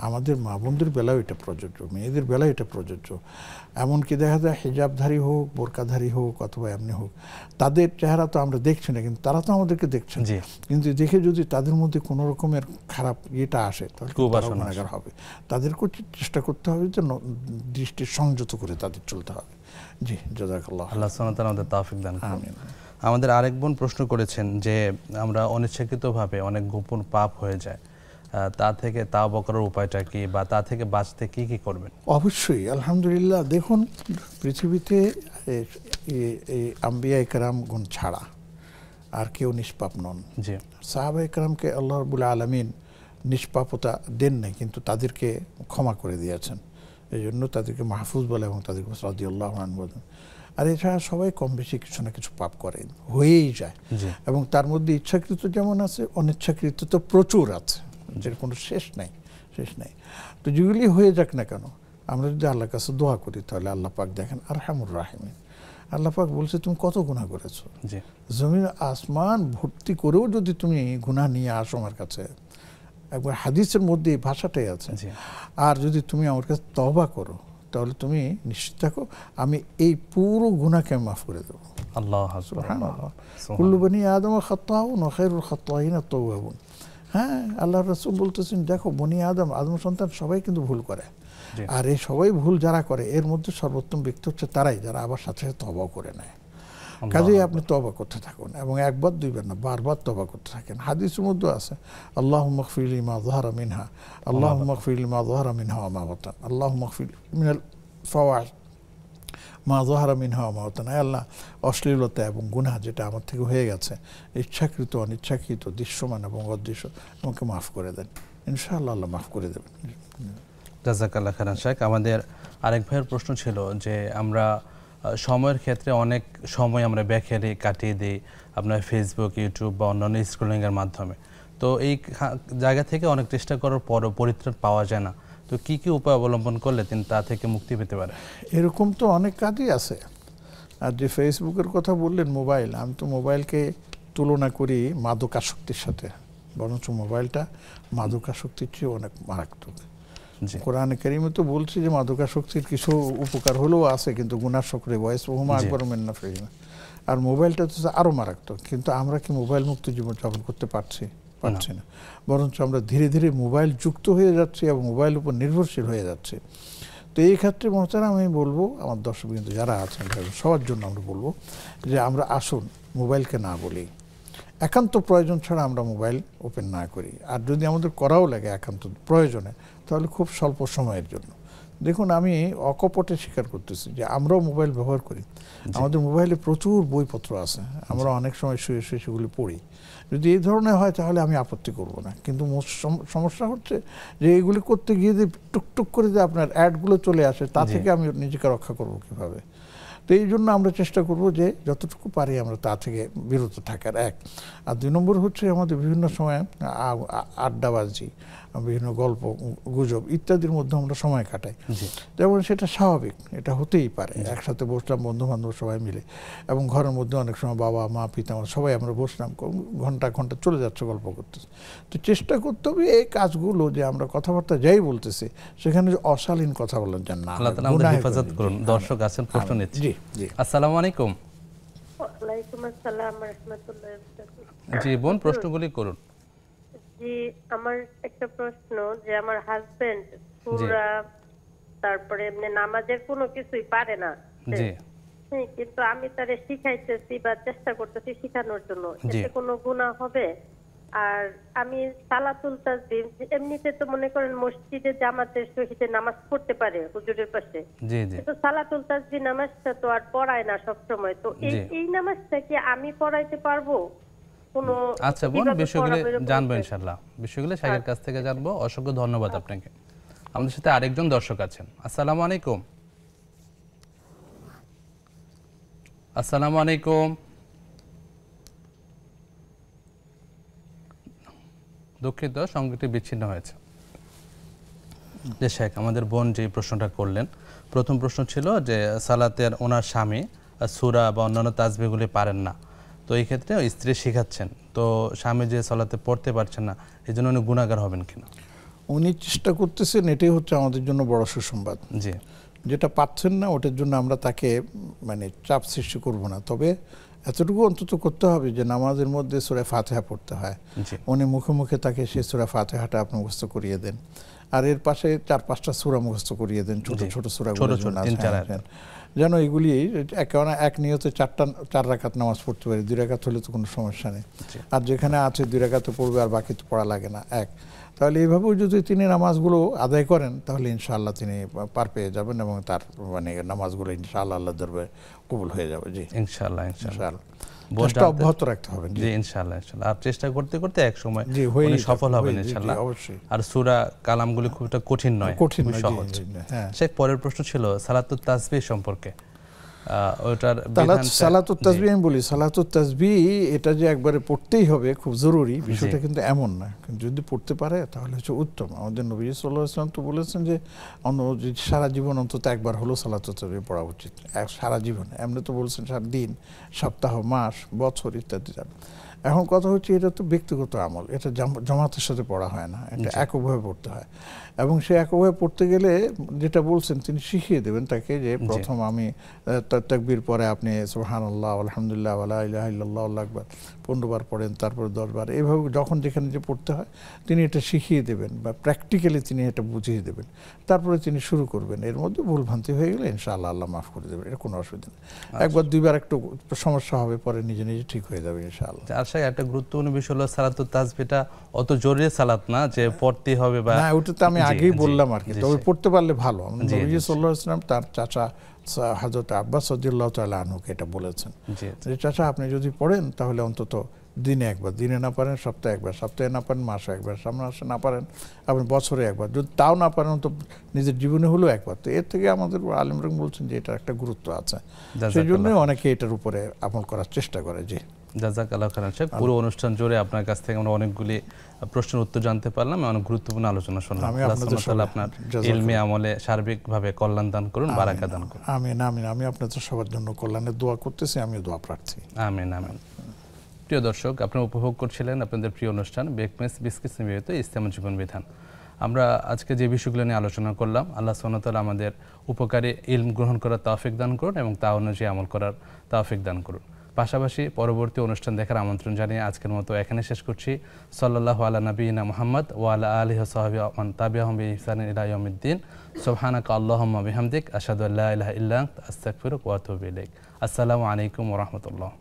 আমাদের মা বোনদের বেলাও এটা প্রযোজ্য, মেয়েদের বেলায় এটা প্রযোজ্য। এমনকি দেখা যায় হিজাবধারী হোক, বোরকাধারী হোক অথবা এমনি হোক, তাদের চেহারা তো আমরা দেখছি না, কিন্তু তারা তো আমাদেরকে দেখছেন। কিন্তু দেখে যদি তাদের মধ্যে কোনো রকমের খারাপ ইয়েটা আসে তাহলে গুনাহগার হবে। তাদেরকে চেষ্টা করতে হবে যে দৃষ্টি সংযত করে তাদের চলতে হবে। জি, জাযাকাল্লাহ। আল্লাহ সুবহানাহু ওয়া তাআলা আমাদের তৌফিক দান করুন। আমাদের আরেক বোন প্রশ্ন করেছেন যে আমরা অনিচ্ছাকৃতভাবে অনেক গোপন পাপ হয়ে যায়, তা থেকে তাওবা করার উপায়টা কি, বা তা থেকে বাঁচতে কি কি করবেন? অবশ্যই আলহামদুলিল্লাহ। দেখুন, পৃথিবীতে এই আম্বিয়ায়ে কেরামগণ ছাড়া আর কেউ নিষ্পাপ নন। জি, সাহাবায়ে কেরামকে আল্লাহ রাব্বুল আলামিন নিষ্পাপতা দেন নাই, কিন্তু তাদেরকে ক্ষমা করে দিয়েছেন। এই জন্য তাদেরকে মাহফুজ বলে এবং তাদেরকে রাদিয়াল্লাহু আনহু বলেন। আর এছাড়া সবাই কম বেশি কিছু না কিছু পাপ করে, হয়েই যায়। এবং তার মধ্যে ইচ্ছাকৃত যেমন আছে, অনিচ্ছাকৃত তো প্রচুর আছে, যের কোনো শেষ নাই। তো যেগুলি হয়ে যাক না কেন, আমরা যদি আল্লাহর কাছে দোয়া করি তাহলে আল্লাহ পাক দেখেন আরহামুর রাহিমিন। আল্লাহ পাক বলছে তুমি কত গুনাহ করেছো, জমিন আসমান ভর্তি করেও যদি তুমি গুনাহ নিয়ে আসো আমার কাছে, একবার হাদিসের মধ্যে এই ভাষাটাই আছে, আর যদি তুমি আমার কাছে তওবা করো তাহলে তুমি নিশ্চিত থাকো আমি এই পুরো গুনাহকে আমি মাফ করে দেবো। আল্লাহু সুবহানাল্লাহ। কুল্লু বনি আদম খাত্তাউন ওয়া খায়রুল খাত্তাইনা তাওয়াবুন। হ্যাঁ, আল্লাহর রাসূল বলতেছেন দেখো বনি আদম সন্তান সবাই কিন্তু ভুল করে, আর এই সবাই ভুল যারা করে এর মধ্যে সর্বোত্তম ব্যক্তি হচ্ছে তারাই যারা আবার সাথে সাথে তওবা করে নেয়। কাজেই আপনি তওবা করতে থাকুন এবং একবার দুইবার না, বারবার তওবা করতে থাকেন। হাদিসের মধ্যে আছে আল্লাহুম্মা গফির লিমা যাহারা মিনহা, আল্লাহুম্মা গফির লিমা যাহারা মিনহা ওয়া মা বাতান, আল্লাহুম্মা গফির মিনাল ফাওয়াহিশ মা যাহারা মিনহা ওয়া মা বাতান। আল্লাহ, অশ্লীলতা এবং গুনাহ যেটা আমার থেকে হয়ে গেছে, ইচ্ছাকৃত অনিচ্ছাকৃত, দৃশ্যমান এবং অদৃশ্য, আমাকে মাফ করে দেন। ইনশাআল্লাহ আল্লাহ মাফ করে দেবেন। জাযাকাল্লাহ খাইরান শেখ। আমাদের আরেক ভাইয়ের প্রশ্ন ছিল যে আমরা সময়ের ক্ষেত্রে অনেক সময় আমরা বেখেরে কাটিয়ে দিই আপনার ফেসবুক, ইউটিউব বা অন্যান্য স্ক্রলিংয়ের মাধ্যমে। তো এই জায়গা থেকে অনেক চেষ্টা করার পরও পরিত্রাণ পাওয়া যায় না, তো কি কি উপায় অবলম্বন করলে তিনি তা থেকে মুক্তি পেতে পারে? এরকম তো অনেক কাজই আছে। আর যে ফেসবুকের কথা বললেন মোবাইল, আমি তো মোবাইলকে তুলনা করি মাদকাসক্তির সাথে, বরঞ্চ মোবাইলটা মাদকাসক্তির চেয়ে অনেক মারাত্মক। কোরআনে কারিমে তো বলছি যে মাদকাসক্তির কিছু উপকার হলেও আছে, কিন্তু গুনাহ সকরে বয়স ওহুমা আকবার মিন নাফিহিমা। আর মোবাইলটা তো আরও মারাত্মক। কিন্তু আমরা কি মোবাইল মুক্ত জীবনযাপন করতে পারছি না, বরঞ্চ আমরা ধীরে ধীরে মোবাইল যুক্ত হয়ে যাচ্ছি এবং মোবাইল উপর নির্ভরশীল হয়ে যাচ্ছে। তো এই ক্ষেত্রে মোহতারাম আমি বলবো আমার দর্শকবৃন্দ যারা আছেন সবার জন্য আমরা বলবো যে আমরা আসুন মোবাইলকে না বলি, একান্ত প্রয়োজন ছাড়া আমরা মোবাইল ওপেন না করি। আর যদি আমাদের করাও লাগে একান্ত প্রয়োজনে, তাহলে খুব স্বল্প সময়ের জন্য। দেখুন, আমি অকপটে স্বীকার করতেছি যে আমরাও মোবাইল ব্যবহার করি, আমাদের মোবাইলে প্রচুর বইপত্র আছে, আমরা অনেক সময় শুয়ে শুয়ে সেগুলি পড়ি। যদি এই ধরনের হয় তাহলে আমি আপত্তি করব না, কিন্তু সমস্যা হচ্ছে যে এগুলি করতে গিয়ে যে টুকটুক করে যে আপনার অ্যাডগুলো চলে আসে, তা থেকে আমি নিজেকে রক্ষা করব কীভাবে? তো এই জন্য আমরা চেষ্টা করব যে যতটুকু পারি আমরা তা থেকে বিরত থাকার, এক। আর দুই নম্বর হচ্ছে আমাদের বিভিন্ন সময় আড্ডাবাজি, বিভিন্ন গল্প গুজব ইত্যাদির মধ্যে আমরা সময় কাটাই। যেমন সেটা স্বাভাবিক, এটা হতেই পারে। একসাথে বসলাম বন্ধু বান্ধব সবাই মিলে, এবং ঘরের মধ্যে অনেক সময় বাবা মা পিতামা সবাই আমরা বসলাম, ঘন্টা ঘন্টা চলে যাচ্ছে গল্প করতেছে। তো চেষ্টা করতে হবে এই কাজগুলো যে আমরা কথাবার্তা যাই বলতেছি সেখানে অশালীন কথা বলেন যেন না। আল্লাহ তাআলা আমাদের হেফাজত করুন। দর্শক আছেন, প্রশ্ন নিচ্ছি। জি জি, আসসালামু আলাইকুম। ওয়ালাইকুম ওয়ালাইকুম আসসালাম ওয়া রাহমাতুল্লাহি ওয়া বারাকাতুহু। জি বোন, প্রশ্নগুলি করুন। জি, আমার একটা প্রশ্ন যে আমার হাজবেন্ড সূরা তারপরে এমনি নামাজের কোনো কিছুই পারে না। জি। হ্যাঁ, কিন্তু আমি তারে শিখাইতেছি বা চেষ্টা করতেছি শেখানোর জন্য, এতে কোনো গুনাহ হবে? আর আমি সালাতুল তাসবিহ এমনিতে তো মনে করেন মসজিদে জামাতের সহিত নামাজ পড়তে পারে হুজুরের পাশে, জি জি, কিন্তু সালাতুল তাসবিহ নামাজটা তো আর পড়ায় না সব সময়, তো এই নামাজটা কি আমি পড়াইতে পারবো? কোনো আচ্ছা বোন, বিষয়গুলো জানবো ইনশাআল্লাহ, বিষয়গুলো শাইখের কাছ থেকে জানবো। অসংখ্য ধন্যবাদ আপনাকে। আমাদের সাথে আরেকজন দর্শক আছেন। আসসালামু আলাইকুম। আসসালামু আলাইকুম। দুঃখিত, সংযোগটি বিচ্ছিন্ন হয়েছে। যে শেখ, আমাদের বোন যে প্রশ্নটা করলেন, প্রথম প্রশ্ন ছিল যে সালাতের ওনার স্বামী সূরা বা অন্যান্য তাসবিহগুলি পারেন না, তো এই ক্ষেত্রে স্ত্রী শেখাচ্ছেন, তো স্বামী যে সালাতে পড়তে পারছেন না, এই জন্য উনি গুনাহগার হবেন কিনা? উনি চেষ্টা করতেছেন, এটাই হচ্ছে আমাদের জন্য বড় সুসংবাদ। জি। যেটা পাচ্ছেন না ওটার জন্য আমরা তাকে মানে চাপ সৃষ্টি করব না, তবে এতটুকু অন্তত করতে হবে যে নামাজের মধ্যে সূরা ফাতিহা পড়তে হয়, উনি মুখে মুখে তাকে সেই সূরা ফাতিহাটা আপনি মুখস্থ করিয়ে দেন, আর এর পাশে 4-5টা সূরা মুখস্থ করিয়ে দেন, ছোট ছোট সূরাগুলো যেন এগুলি এক নিয়তে 4 রাকাত নামাজ পড়তে পারে। 2 রাকাত হলে তো কোনো সমস্যা নেই, আর যেখানে আছে 2 রাকাতে পড়বে আর বাকি তো পড়া লাগে না। তাহলে এইভাবেও যদি তিনি নামাজগুলো আদায় করেন তাহলে ইনশাআল্লাহ তিনি পার পেয়ে যাবেন এবং তার মানে নামাজগুলো ইনশাআল্লাহ আল্লাহর দরবারে কবুল হয়ে যাবে। জি ইনশাআল্লাহ, ইনশাআল্লাহ চেষ্টা অব্যাহত রাখতে হবে। জি ইনশাআল্লাহ, ইনশাআল্লাহ। আর চেষ্টা করতে করতে এক সময় উনি সফল হবেন ইনশাআল্লাহ। আর সূরা কালামগুলি খুব একটা কঠিন নয়, খুব সহজ। শেখ, পরের প্রশ্ন ছিল সালাতুত তাসবিহ সম্পর্কে। ওটার বিধান সালাতুত তাসবিহ আমি বলি, সালাতুত তাসবিহ এটা যে একবারে পড়তেই হবে খুব জরুরি বিষয়টা কিন্তু এমন না, যদি পড়তে পারে তাহলে হচ্ছে উত্তম। আমাদের নবী সাল্লাল্লাহু আলাইহি ওয়াসাল্লাম তো বলেছেন যে সারা জীবন অন্তত একবার হলো সালাতুত তাসবিহ পড়া উচিত, সারা জীবন। এমনি তো বলছেন সারা দিন, সপ্তাহ, মাস, বছর ইত্যাদি। এখন কথা হচ্ছে এটা তো ব্যক্তিগত আমল, এটা জামাতের সাথে পড়া হয় না, এটা এককভাবে পড়তে হয়। এবং সে এককভাবে পড়তে গেলে যেটা বলছেন তিনি শিখিয়ে দেবেন তাকে যে প্রথম আমি তাকবীর পরে আপনি সুবহানাল্লাহ, আলহামদুলিল্লাহ, ওয়া লা ইলাহা ইল্লাল্লাহু আল্লাহু আকবার 15 বার পড়েন, তারপরে 10 বার, এইভাবে যখন যেখানে যে পড়তে হয় তিনি এটা শিখিয়ে দেবেন বা প্র্যাকটিক্যালি তিনি এটা বুঝিয়ে দেবেন, তারপরে তিনি শুরু করবেন। এর মধ্যে ভুলভ্রান্তি হয়ে গেলে ইনশাআল্লাহ আল্লাহ মাফ করে দেবেন, এটা কোনো অসুবিধা নেই। একবার 2বার একটু সমস্যা হবে, পরে নিজে নিজে ঠিক হয়ে যাবে ইনশাআল্লাহ। একটা গুরুত্বপূর্ণ বিষয় হলো সালাতুত তাসবিহটা অত জরুরি সালাত না যে পড়তে হবে বা না, ওটা তো আমি আগেই বললাম আর কি, তবে পড়তে পারলে ভালো। নবী সাল্লাল্লাহু আলাইহি ওয়াসাল্লাম তার চাচা হযরত আব্বাস রাদিয়াল্লাহু তাআলা আনহুকে এটা বলেছেন যে চাচা আপনি যদি পড়েন তাহলে অন্তত দিনে একবার, দিনে না পারেন সপ্তাহে একবার, সপ্তাহে না পারেন মাসে একবার, মাসে না পারেন আপনি বছরে একবার, যদি তাও না পারেন তো নিজের জীবনে হলেও একবার। তো এর থেকে আমাদের আলেমরা বলছেন যে এটার একটা গুরুত্ব আছে, সেই জন্য অনেকে এটার উপরে আমল করার চেষ্টা করে। যে জাযাকাল্লাহু খাইরান শেখ, পুরো অনুষ্ঠান জুড়ে আপনার কাছ থেকে আমরা অনেকগুলি প্রশ্নের উত্তর জানতে পারলাম, অনেক গুরুত্বপূর্ণ আলোচনা শুনলাম। আল্লাহ সুবহানাহু ওয়া তাআলা আপনার ইলমে আমলে সার্বিকভাবে কল্যাণ দান করুন, বারাকা দান করুন। আমিন আমিন। আমি আপনাদের সবার জন্য কল্যাণের দোয়া করতেছি, আমিও দোয়া প্রার্থী। আমিন আমিন। প্রিয় দর্শক, আপনারা উপভোগ করছিলেন আপনাদের প্রিয় অনুষ্ঠান বেকমেস বিস্কিটস নিবেদিত ইসলামী জীবন বিধান। আমরা আজকে যে বিষয়গুলো নিয়ে আলোচনা করলাম, আল্লাহ সুবহানাহু ওয়া তাআলা আমাদের উপকারী ইলম গ্রহণ করার তৌফিক দান করুন এবং তা অনুযায়ী আমল করার তৌফিক দান করুন। পাশাপাশি পরবর্তী অনুষ্ঠান দেখার আমন্ত্রণ জানিয়ে আজকের মতো এখানে শেষ করছি। সাল্লাল্লাহু আলা নবিয়িনা মুহাম্মদ ওয়া আলা আলিহি ওয়া সাহবিহি ওয়া মান তাবিআহুম বিইহসানিন ইলা ইয়াউমিদ্দিন। সুবহানাকা আল্লাহুম্মা বিহামদিক আশহাদু আল্লা ইলাহা ইল্লা আনতা আস্তাগফিরুকা ওয়া আতুবু ইলাইক। আসসালামু আলাইকুম ওয়া রাহমাতুল্লাহ।